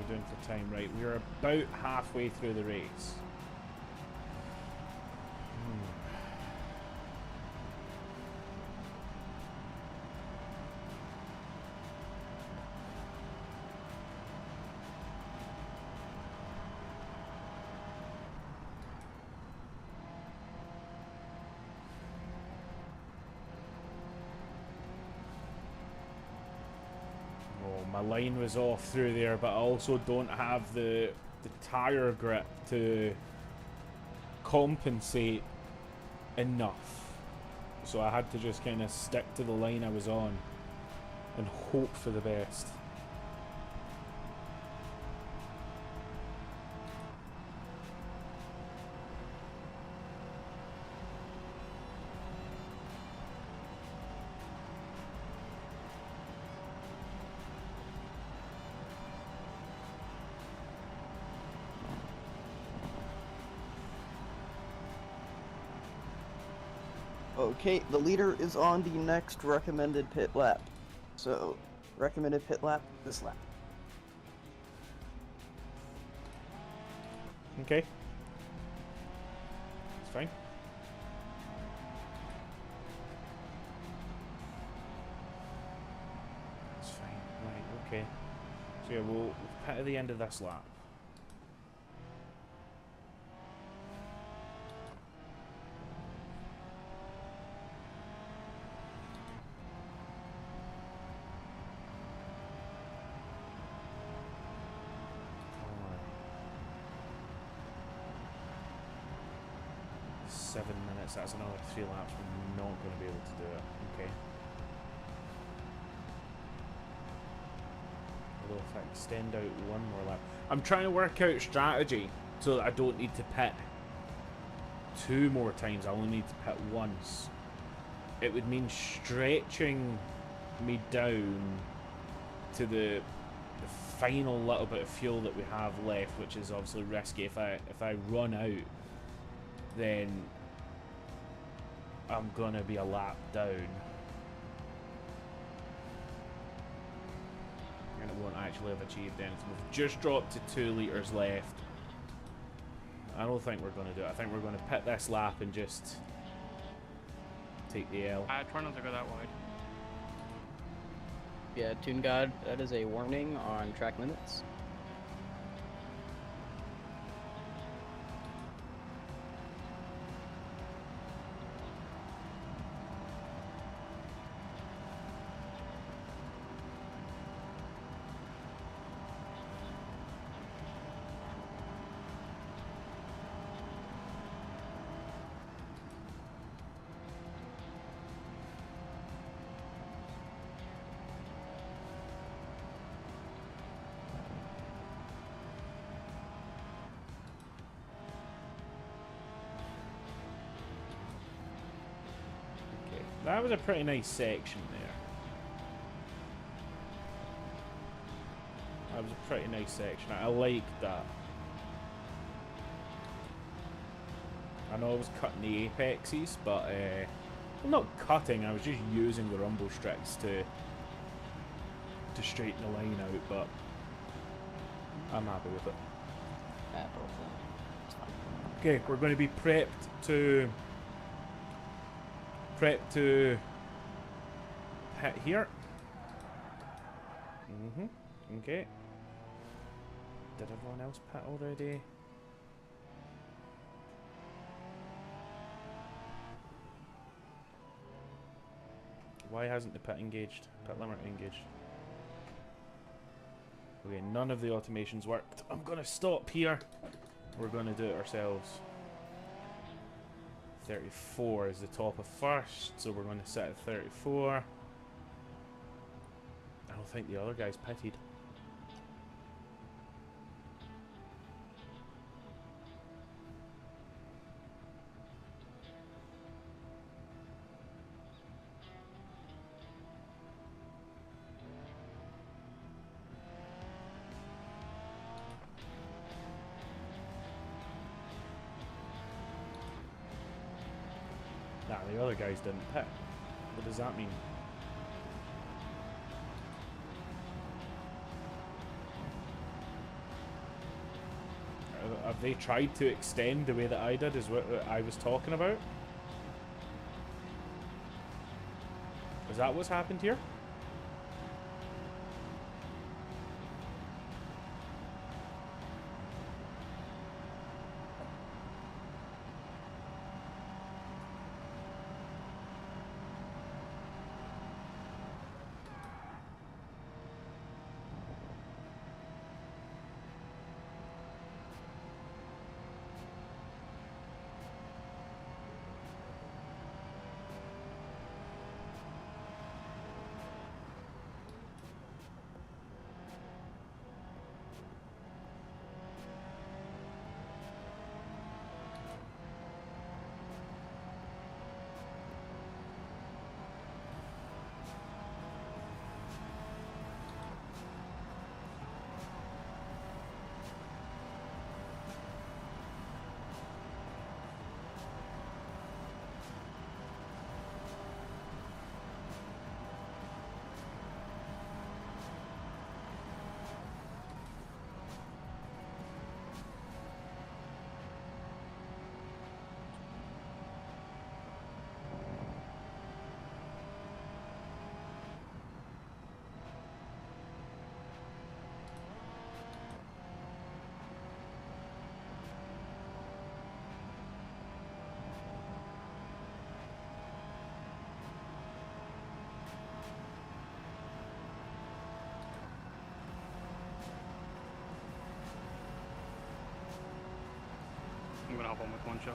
Doing for time, right? We're about halfway through the race. My line was off through there, but I also don't have the tire grip to compensate enough. So I had to just kind of stick to the line I was on and hope for the best. Okay, the leader is on the next recommended pit lap. So, recommended pit lap, this lap. Okay. It's fine. It's fine. Right, okay. So yeah, we'll pit at the end of this lap. Alright. 7 minutes, that's another 3 laps, we're not going to be able to do it. Okay. Although if I extend out one more lap. I'm trying to work out strategy so that I don't need to pit 2 more times, I only need to pit once. It would mean stretching me down to the final little bit of fuel that we have left, which is obviously risky. If I run out, then I'm gonna be a lap down, and it won't actually have achieved anything. We've just dropped to 2 litres left. I don't think we're gonna do it. I think we're gonna pit this lap and just take the L. Try not to go that wide. Yeah, Toon God, that is a warning on track limits. That was a pretty nice section there. That was a pretty nice section. I liked that. I know I was cutting the apexes, but I'm not cutting. I was just using the rumble strips to straighten the line out. But I'm happy with it. Okay, we're going to be prepped to pit here. Okay. Did everyone else pit already? Why hasn't the pit engaged? Pit limiter engaged. Okay, none of the automations worked. I'm gonna stop here. We're gonna do it ourselves. 34 is the top of first, so we're going to set at 34. I don't think the other guy's pitted. Nah, the other guys didn't pit. What does that mean? Have they tried to extend the way that I did, is what I was talking about? Is that what's happened here? I'm gonna hop on with one shot.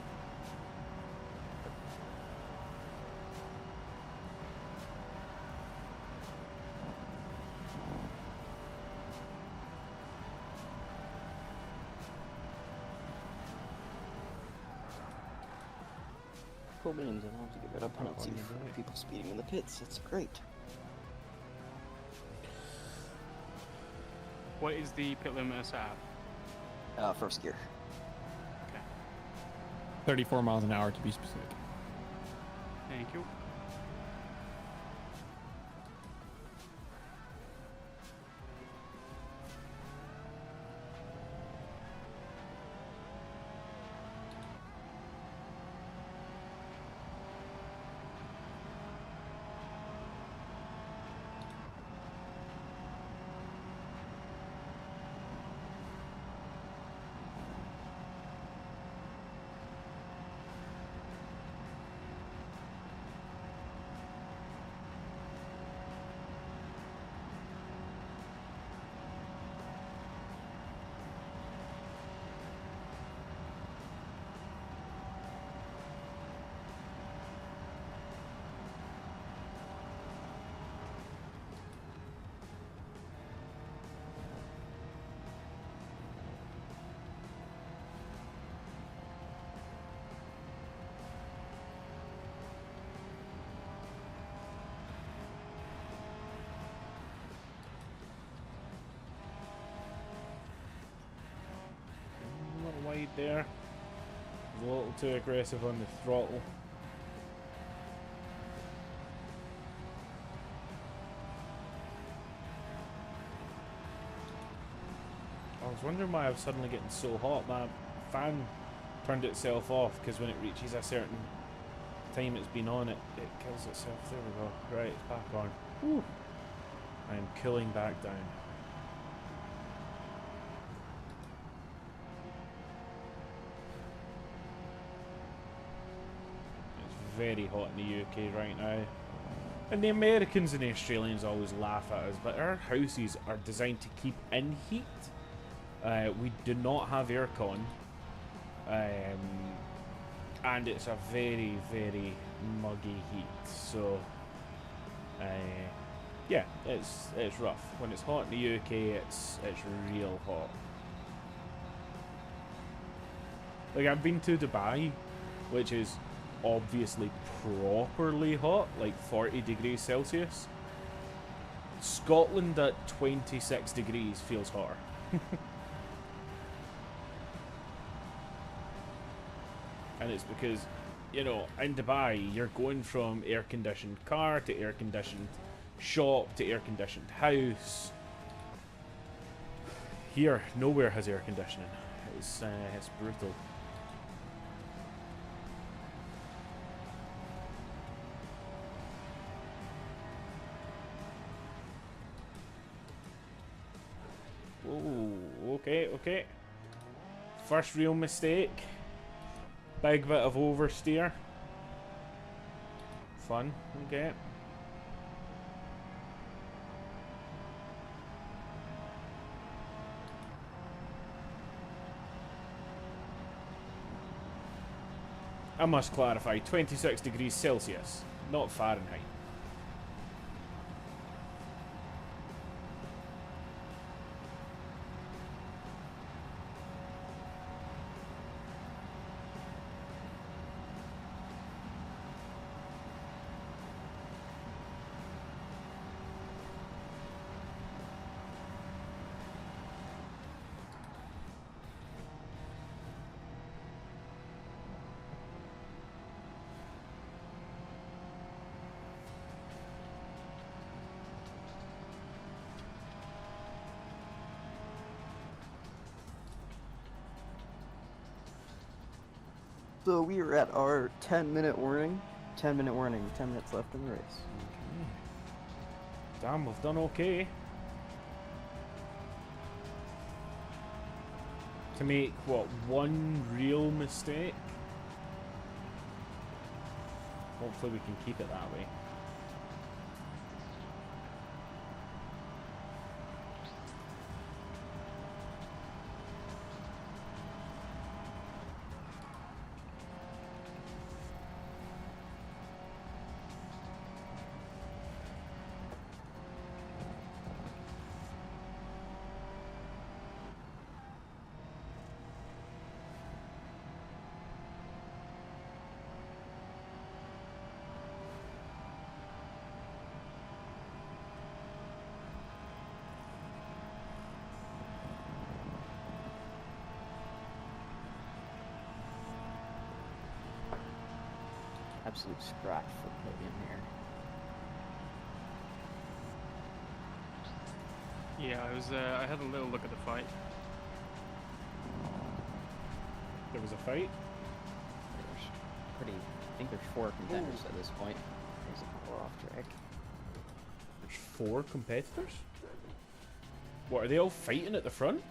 Cool beans. I don't have to get rid of penalty for people speeding in the pits. It's great. What is the pit limiter set at? First gear. Okay. 34 miles an hour to be specific. Thank you. A little wide there. A little too aggressive on the throttle. I was wondering why I was suddenly getting so hot. My fan turned itself off because when it reaches a certain time it's been on, it kills itself. There we go. Right, it's back on. Whew. I am cooling back down. It's very hot in the UK right now. And the Americans and the Australians always laugh at us, but our houses are designed to keep in heat. We do not have aircon, and it's a very, very muggy heat. So, yeah, it's rough. When it's hot in the UK, it's real hot. Like, I've been to Dubai, which is obviously properly hot, like 40 degrees Celsius. Scotland at 26 degrees feels hotter. And it's because, you know, in Dubai, you're going from air-conditioned car to air-conditioned shop to air-conditioned house. Here, nowhere has air conditioning. It's brutal. Oh, okay, okay. First real mistake. Big bit of oversteer. Fun, okay. I must clarify, 26 degrees Celsius, not Fahrenheit. So we are at our 10-minute warning. 10-minute warning. 10 minutes left in the race. Okay. Damn, we've done okay. To make, what, one real mistake? Hopefully we can keep it that way. absolute scratch for podium here. Yeah, I had a little look at the fight. There was a fight. I think there's 4 contenders at this point. There's a couple off track. There's 4 competitors? What, are they all fighting at the front?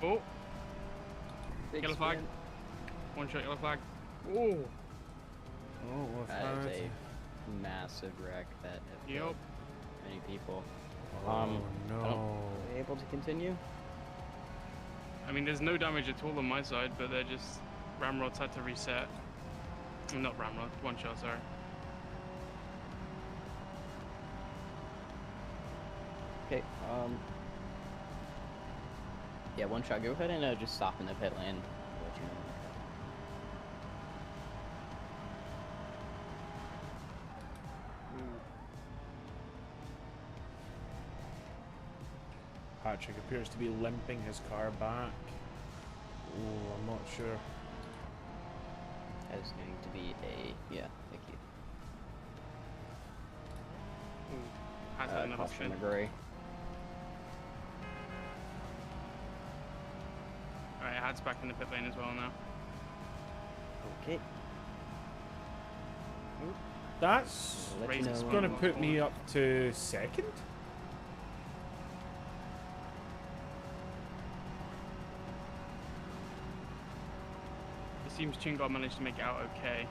Oh, Big yellow flag. spin. One shot yellow flag. Oh. Oh, what's That is a massive wreck that have Yep. killed many people. Oh, no. Are they able to continue? I mean, there's no damage at all on my side, but they're just ramrods had to reset. Well, not ramrod, one shot, sorry. Okay, yeah, one shot. Go ahead and just stop in the pit lane. I'll let you know. Patrick appears to be limping his car back. Oh, I'm not sure. That is going to be a, yeah, thank you. Has had another Caution spin. McGrory. Alright, Had's back in the pit lane as well now. Okay. That's I'll let you Raises know. going to Well, put me up to second? It seems Chingard managed to make it out okay.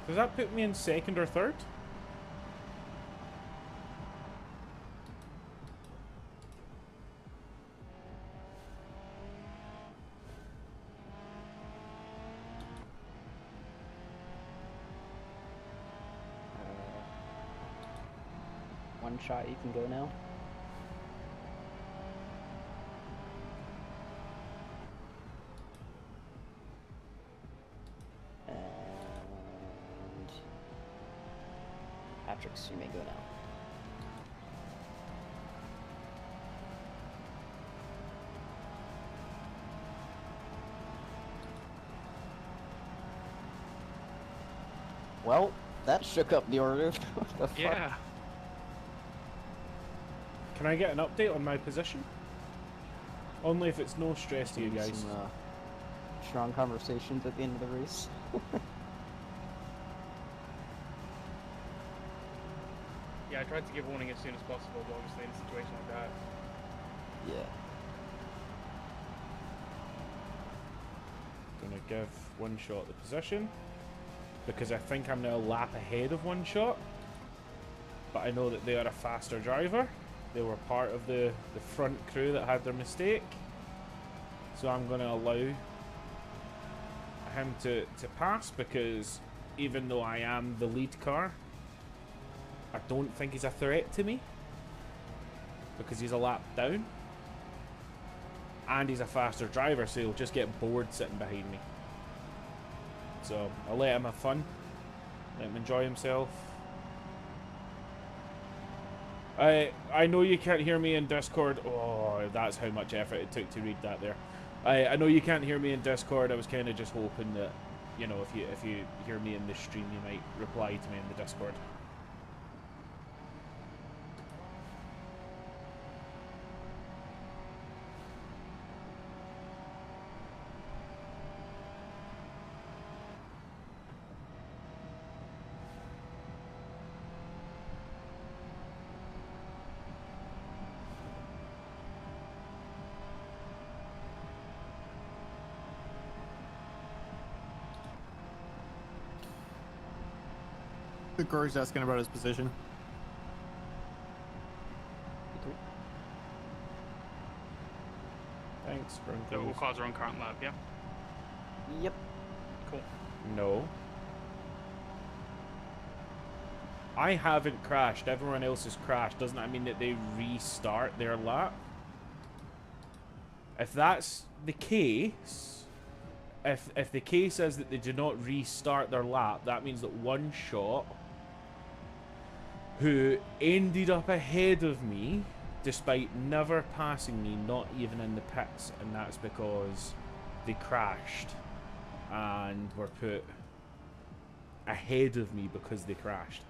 Does that put me in second or third? One shot, you can go now. And Patrick's, you may go now. Well, that shook up the order. What the fuck? Yeah. Can I get an update on my position? Only if it's no stress to you Maybe guys. some, strong conversations at the end of the race. Yeah, I tried to give warning as soon as possible, but obviously in a situation like that. Yeah. Gonna give One Shot the position because I think I'm now a lap ahead of One Shot, but I know that they are a faster driver. They were part of the front crew that had their mistake, so I'm gonna allow him to pass because even though I am the lead car, I don't think he's a threat to me because he's a lap down and he's a faster driver, so he'll just get bored sitting behind me. So I'll let him have fun, let him enjoy himself. I know you can't hear me in Discord. Oh, that's how much effort it took to read that there. I know you can't hear me in Discord. I was kind of just hoping that you know, if you hear me in the stream, you might reply to me in the Discord. McGrory's asking about his position. Thanks, So all Skrunkles. cars are on current lap, yeah? Yep. Cool. No. I haven't crashed. Everyone else has crashed. Doesn't that mean that they restart their lap? If that's the case, if the case is that they do not restart their lap, that means that one shot who ended up ahead of me despite never passing me, not even in the pits, and that's because they crashed and were put ahead of me because they crashed.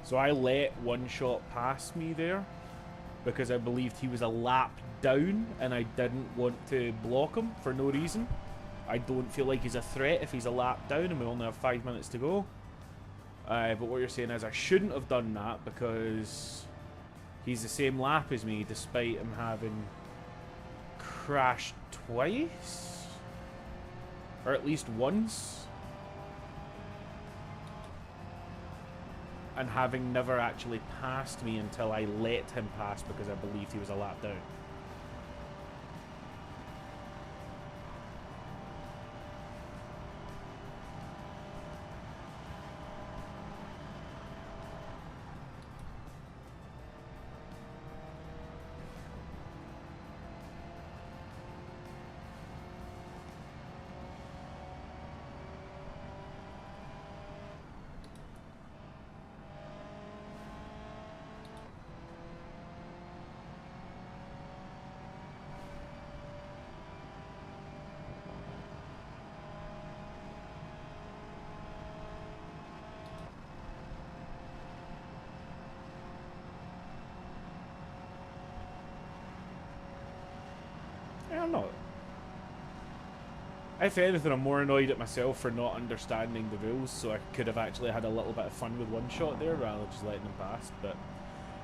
So I let one shot pass me there because I believed he was a lap down and I didn't want to block him for no reason. I don't feel like he's a threat if he's a lap down and we only have 5 minutes to go. But what you're saying is I shouldn't have done that because he's the same lap as me despite him having crashed twice? Or at least once? And having never actually passed me until I let him pass because I believed he was a lap down. I'm not. If anything, I'm more annoyed at myself for not understanding the rules, so I could have actually had a little bit of fun with one shot there rather than just letting them pass. But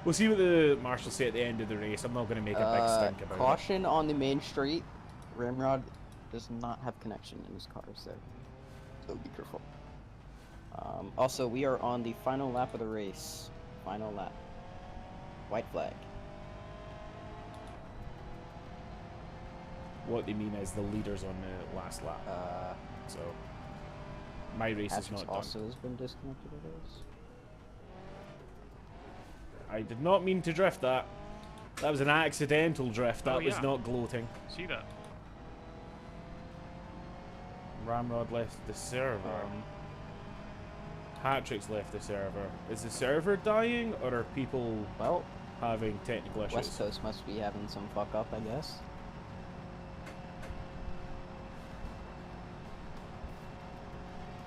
we'll see what the marshals say at the end of the race. I'm not going to make a big stink about Caution on the main street. Ramrod does not have connection in his car, so be careful. Also, we are on the final lap of the race. Final lap. White flag. What they mean is the leader's on the last lap. So my race is not done. also has been disconnected of this. I did not mean to drift that. That was an accidental drift. That Oh, was yeah. not gloating. See that? Ramrod left the server. Hatrix left the server. Is the server dying or are people Well, having technical issues? West Coast must be having some fuck up, I guess.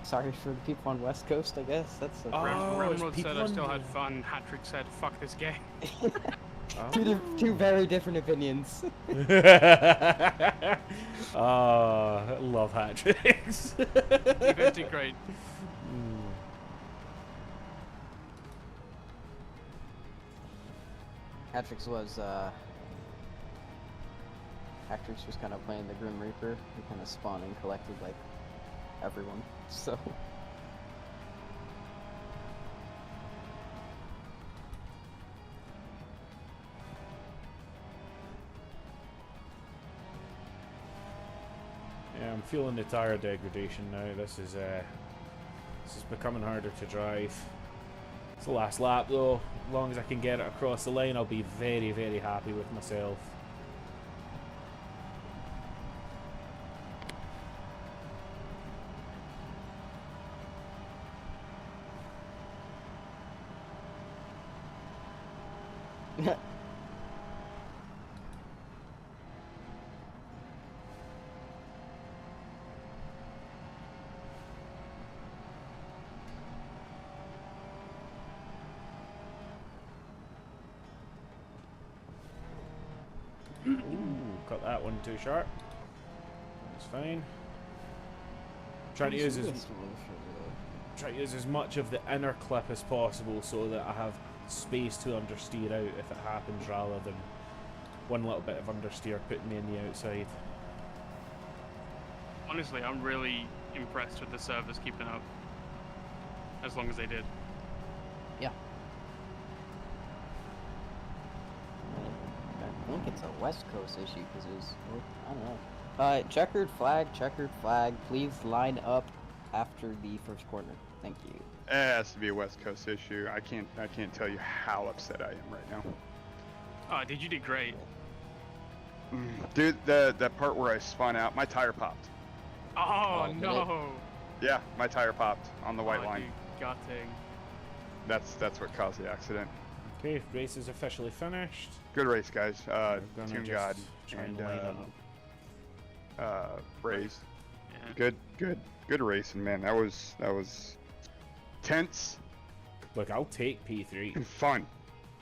Sorry for the people on West Coast, I guess. That's a Oh, it's Ramrod people said I still on had the- fun. Hatrick said, fuck this game. two very different opinions. I love Hatrix. Event great. Hatrix was kind of playing the Grim Reaper. He kind of spawned and collected like everyone. So. Yeah, I'm feeling the tire degradation now. This is becoming harder to drive. It's the last lap though. As long as I can get it across the line, I'll be very, very happy with myself. Cut that one too sharp. That's fine. Try to use as much of the inner clip as possible so that I have space to understeer out if it happens, rather than one little bit of understeer putting me in the outside. Honestly, I'm really impressed with the servers keeping up. As long as they did. Yeah. I think it's a West Coast issue because it was, I don't know. Checkered flag, please line up after the first corner. Thank you. It has to be a West Coast issue. I can't tell you how upset I am right now. Oh, dude, you did great. Dude, that part where I spun out, my tire popped. Oh, no. Yeah, my tire popped on the white line. Dude, gutting. That's what caused the accident. Okay, race is officially finished. Good race, guys. Gonna Toon just God try and line up. Raise. Yeah. Good racing, man. That was tense Look, I'll take P3. and fun.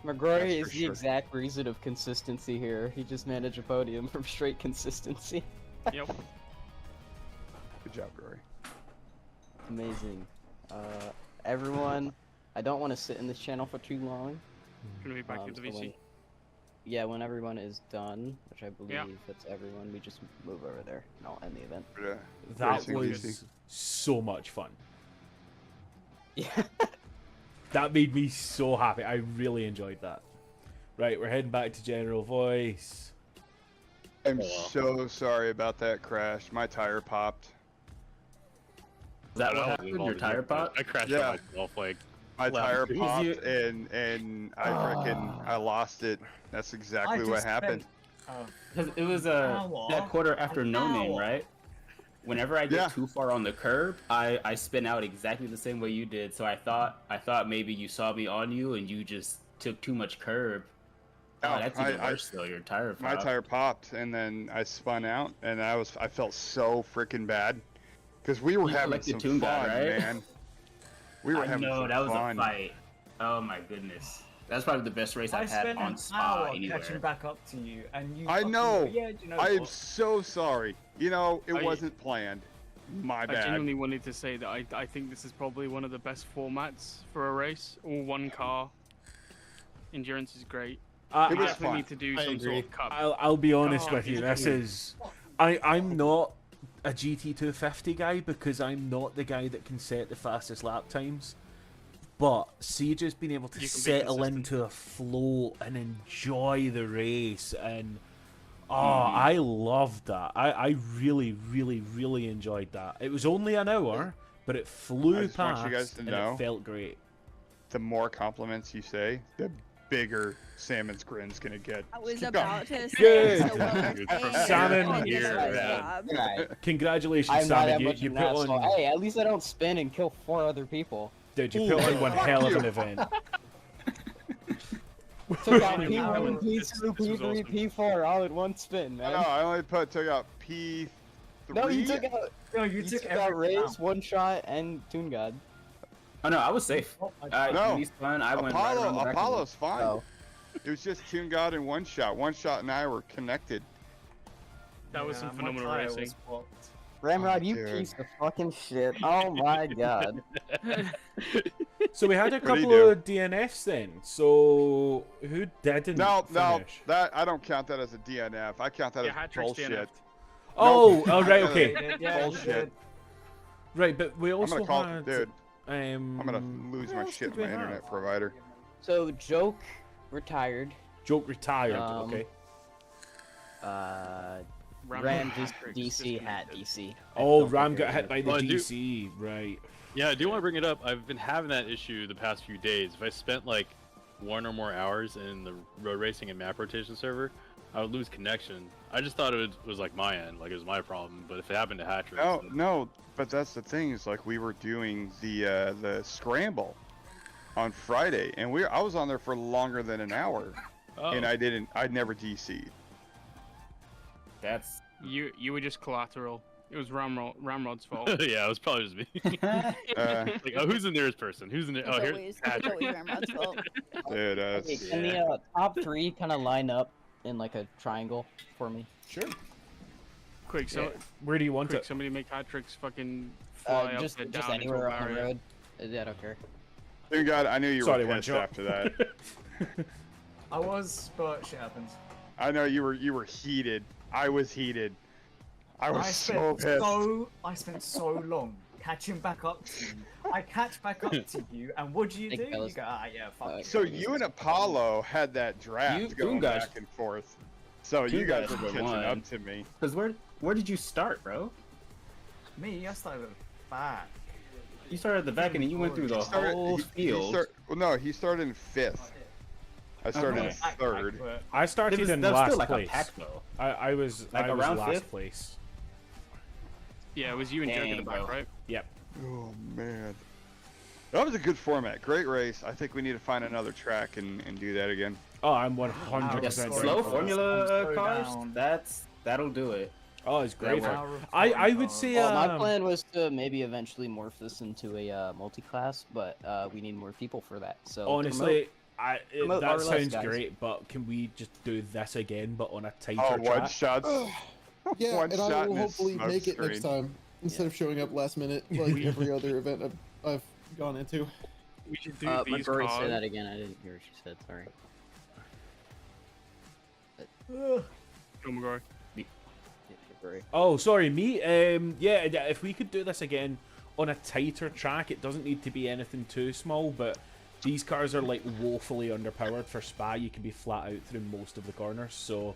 McGrory That's is for the sure. exact reason of consistency here. He just managed a podium from straight consistency. Yep. Good job, Rory. Amazing. Everyone, I don't want to sit in this channel for too long. Gonna be back to the so VC. when everyone is done, which I believe that's everyone, we just move over there and I'll end the event. That Racing was VC. so much fun. Yeah. That made me so happy. I really enjoyed that. Right, we're heading back to general voice. I'm so sorry about that crash. My tire popped. Is that what happened? Your tire popped? I crashed Yeah. on myself, like, My Well, tire because popped you- and I reckon I lost it. That's exactly what happened. Because it was that quarter after no name, right? Whenever I get Yeah. too far on the curb, I spin out exactly the same way you did. So I thought maybe you saw me on you and you just took too much curb. No, Oh, that's even worse though. Your tire My popped. tire popped and then I spun out and I felt so freaking bad because we were You having collected some Toon fun, God, right? man. We were I having know some that was fun. a fight. Oh my goodness, that's probably the best race I I've had spent on an Spa hour anywhere. catching back up to you, and you. I fucking know. go, yeah, do you know I am what? so sorry. You know, it I- wasn't planned. My I bad. genuinely wanted to say that I think this is probably one of the best formats for a race. All one car. Endurance is great. It We was definitely fun. need to do I some sort agree. of cup. I'll be honest Oh, with you. it's This is, I'm not a GT250 guy because I'm not the guy that can set the fastest lap times. But see, just being able to You can be settle consistent. into a flow and enjoy the race, and I loved that. I really, really, really enjoyed that. It was only an hour, but it flew I just want past, you guys to and know- it felt great. The more compliments you say, the bigger Salmon's grin's gonna get. I was Keep going. about to say, Good. so what we're Good. saying is Salmon I did a here, nice man. job. Right. Congratulations, I'm not that Simon. much You of put an asshole. on, Hey, at least I don't spin and kill 4 other people. dude. You put on one hell of an event. Took out This- P1, this P2, was P3, awesome. P4 all in one spin, No, man. I only took out P3. No, you took out, No, you took out everything Race, One Shot, and Toon God. Oh no, I was safe. out. Oh my No. When he spun, I went right around the back of him. Apollo's fine. Oh. It was just Toon God and One Shot. One Shot and I were connected. That was Yeah, some my phenomenal tire racing. was fucked. Ramrod, Oh, you dude. piece of fucking shit. Oh my god. So we had a What'd he couple do? of DNFs then. So who didn't No, finish? that I don't count that as a DNF. I count that Yeah, as hat-trick's bullshit. DNF. Oh, No. oh right, okay. Yeah, you Bullshit. did. Right, but we I'm also gonna call had. dude. I'm gonna lose who my else shit did with we my have? internet provider. So Joke retired. Joke retired. Um, Okay. Ram just DC hat DC. Oh, Ram got hit by the Oh, I do- DC. Right. Yeah, I do want to bring it up. I've been having that issue the past few days. If I spent like 1 or more hours in the road racing and map rotation server, I would lose connection. I just thought it was like my end, like it was my problem. But if it happened to Hatrix, No, then- no, but that's the thing is like we were doing the scramble on Friday, and I was on there for longer than an hour, Oh. and I'd never DC'd. That's You were just collateral. It was Ramrod's fault. yeah, it was probably just me. Like, oh, who's the nearest person? Who's the nearest? Oh, here's It's always Ramrod's fault. Dude, Hey, can the top 3 kind of line up in like a triangle for me? Sure. Quick, so Where do you want quick, it? somebody make Hatrix fucking fly up Just there just down into anywhere a on the barrier. road. Yeah, I don't care. Dear God, I knew you Sorry, were one pissed shot. after that. I was, but shit happens. I know you were heated. I was heated. I was so pissed. I spent so long catching back up to you. I catch back up to you, and what do? Think You fellas. go, yeah, fuck. So you and Apollo had that draft You going guys- back and forth. So you you guys guys were were catching one. up to me. because where did you start, bro? Me, I started at the back. You started at the back and then you went through the whole field. He started in 5th. I started in Okay. 3rd. But I started in that was last still like place. a pack though. I was Like I was around last fifth? place. Yeah, it was you and Joke in the Dang, back, bro. right? Yep. Oh man, that was a good format. Great race. I think we need to find another track and do that again. Oh, I'm 100% Yes, down slow for formula Slow cars. down. That'll do it. Oh, it's great. That fun. Hour of I time would cars. say Well, my um, plan was to maybe eventually morph this into a multi-class, but we need more people for that. So honestly, promote that RLS, sounds guys. great, but can we just do this again, but on a tighter Oh, one track? shots. Yeah, One and I shot will in his hopefully smoke make it next screen. time instead of showing up last minute like every other event I've gone into. We should do these McGrory, say cars. that again. I didn't hear what she said. Sorry. Go, McGrory. McGrory. Oh, sorry, me. Yeah, if we could do this again on a tighter track, it doesn't need to be anything too small, but these cars are like woefully underpowered for Spa. You can be flat out through most of the corners, so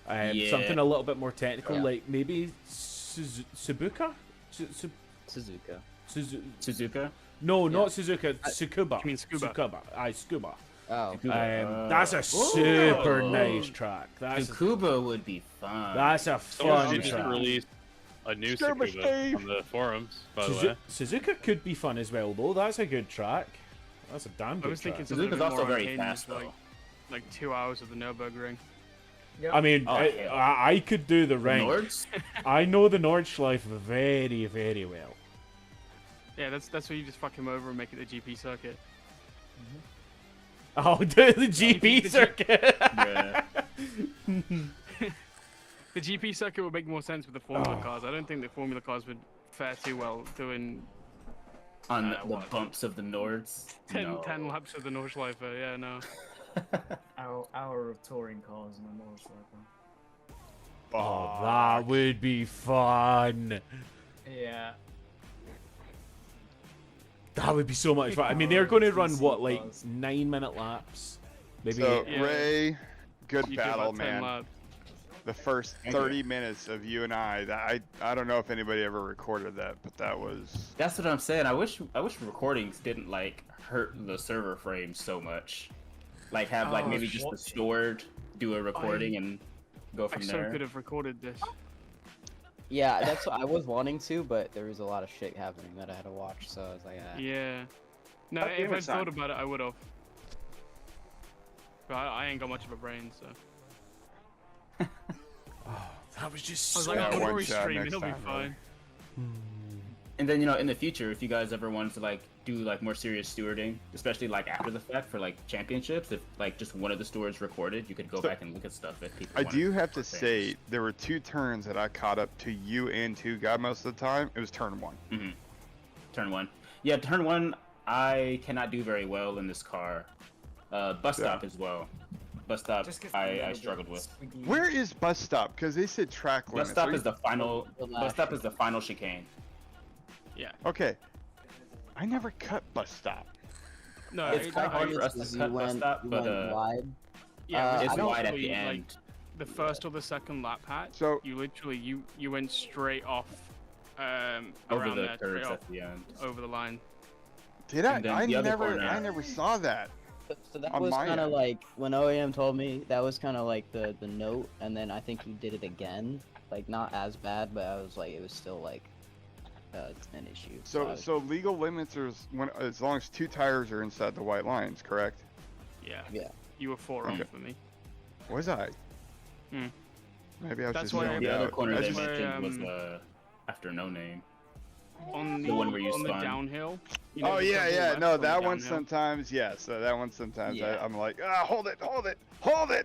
Yeah. something a little bit more technical, Yeah. like maybe Suzuka. Suzuka. Suzuka. No, not Suzuka. Tsukuba. you mean Scuba? Tsukuba. Aye, Scuba. Oh. That's a super nice track. That's Tsukuba would be fun. that's a Someone fun just track. released a new Scuba Tsukuba Steve. on the forums, by the way. Suzuka could be fun as well, though. That's a good track. That's a damn I good was thinking track. something a Suzuka's bit also more very arcade, fast like, though. like 2 hours of the Nürburgring. Yep. I mean, Oh, hell. I could do the ring. Nords? I know the Nordschleife very, very well. Yeah, that's where you just fuck him over and make it the GP circuit. Oh, do the GP circuit. Yeah. The GP circuit would make more sense with the Formula cars. I don't think the Formula cars would fare too well doing On the what? bumps of the Nords. 10 laps of the Nordschleife. Yeah, no. Hour of touring cars and a North Striker. Oh, that would be fun. Yeah. That would be so much fun. I mean, they're going to run DC what, like cars. 9-minute laps? Maybe. So Yeah. Ray, good You do battle, about 10 man. laps. The first Thank you. 30 minutes of you and I don't know if anybody ever recorded that, but that was. That's what I'm saying. I wish recordings didn't like hurt the server frame so much. Like have like Oh, maybe just the what? stored, do a recording and go I from so there. could have recorded this. Yeah, that's what I was wanting to, but there was a lot of shit happening that I had to watch, so I was like, Yeah. No, Okay, if I'd what's thought that? about it, I would have. But I ain't got much of a brain, so. That was just I was so... like, Yeah, I'll one probably shot stream, next it'll be time, fine. And then in the future, if you guys ever wanted to like do like more serious stewarding, especially like after the fact for like championships, if like just one of the stewards recorded, you could go So- back and look at stuff that people. I wanted do have to for say, fans. there were 2 turns that I caught up to you and to God most of the time. It was turn 1. Turn 1. Yeah, turn 1. I cannot do very well in this car. Bus stop as well. Bus stop. Just gets a little I bit struggled with. squiggy. Where is bus stop? Because they said track Bus limits. stop Are is the final. The Bus last stop is the final chicane. Yeah. Okay. I never cut bus stop. No, It's quite hard for us Because to you cut bus went- stop, you but went wide. yeah, it's I don't wide at the literally, end. Like, the first or the second lap hat, So you literally you went straight off over around the there, straight curves off at the end. over the line. did I? And then I the other never. corner. I never saw that. So that On was my kind of end. like when OAM told me, that was kind of like the note, and then I think you did it again, like not as bad, but I was like, it was still like an issue. So legal limits are as long as 2 tires are inside the white lines, correct? Yeah. Yeah. You were 4 Okay. off for me. Was I? Hmm. Maybe I was That's just why zoned The other out. corner I they just- mentioned was after no name. On The one where you on the spun. downhill. Oh the yeah, double yeah. left No, on the that one downhill? sometimes. Yes, that one sometimes. Yeah. I'm like, hold it.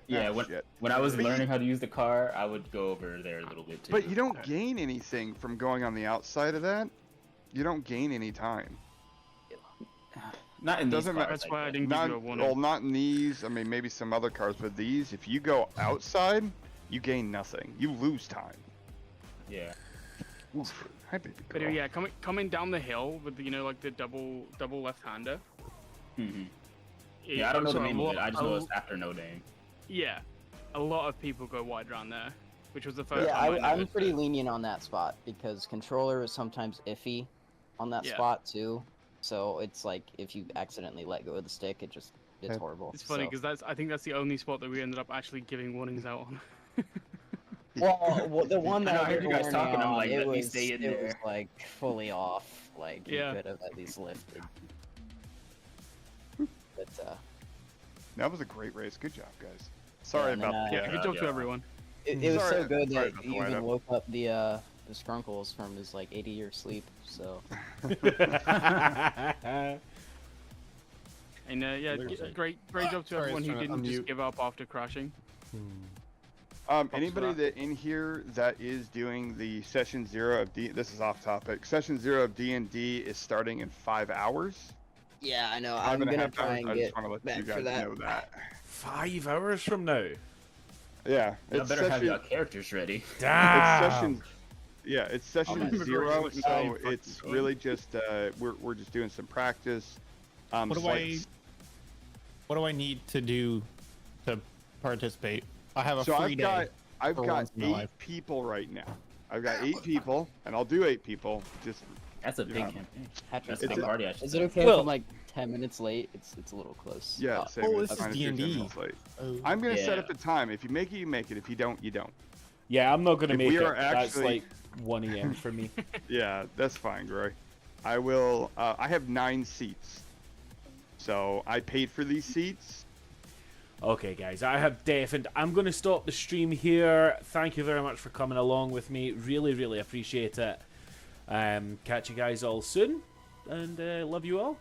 Yeah, Ah, shit. when I was But you- learning how to use the car, I would go over there a little bit too. But you don't gain anything from going on the outside of that. You don't gain any time. Not in these Doesn't matter. cars, That's why I guess. didn't give Not you a warning. well, not in these. I mean, maybe some other cars, but these. If you go outside, you gain nothing. You lose time. Yeah. Oof. Hi, baby But girl. yeah, coming down the hill with like the double left-hander. hmm Yeah, I don't know the so name a of it. lot- I just a know l- it's after no name. Yeah, a lot of people go wide around there, which was the first Yeah, time I I'm noticed pretty it. lenient on that spot because controller is sometimes iffy on that Yeah. spot too. So it's like if you accidentally let go of the stick, it's horrible. It's funny So- because I think that's the only spot that we ended up actually giving warnings out on. Well, the one I know, that I heard you guys warning talking, I'm on, like, it let me was, stay in it was there. like fully off. Like Yeah. you could have at least lifted. But That was a great race. Good job, guys. Sorry and then, about Yeah, good job to yeah. everyone. it was Sorry- so good sorry that about the he lineup. even woke up the Skrunkles from his like 80-year sleep. So And yeah, great job to Sorry, everyone I who was trying to didn't just unmute. give up after crashing. Anybody that in here that is doing the session 0 of D, this is off topic. Session 0 of D&D is starting in 5 hours. yeah, I know. 5 I'm and a gonna half try hours. and I get just want to let back you for guys that. know that. 5 hours from now. Yeah, I it's better have session, your characters ready. it's Damn. session. Yeah, it's session Oh, my 0, God. so Oh, it's fucking really just we're just doing some practice. What do slight- What do I need to do to participate? I have a So free day. I've for got once in my 8 life. people right now. I've got 8 people, and I'll do 8 people. Just That's a big Yeah. campaign. Patrick, That's a It's big a- party, I should is say. it okay Well- if I'm like 10 minutes late? It's a little close. yeah, same. Oh, it's this is fine if you're 10 D&D. minutes late. Oh. I'm gonna set Yeah. up a time. If you make it, you make it. If you don't, you don't. Yeah, I'm not gonna If make we it. are That's actually- like 1 a.m. for me. Yeah, that's fine, Groy. I will. I have 9 seats, so I paid for these seats. Okay, guys, I have deafened. I'm going to stop the stream here. Thank you very much for coming along with me. Really, really appreciate it. Catch you guys all soon, and love you all.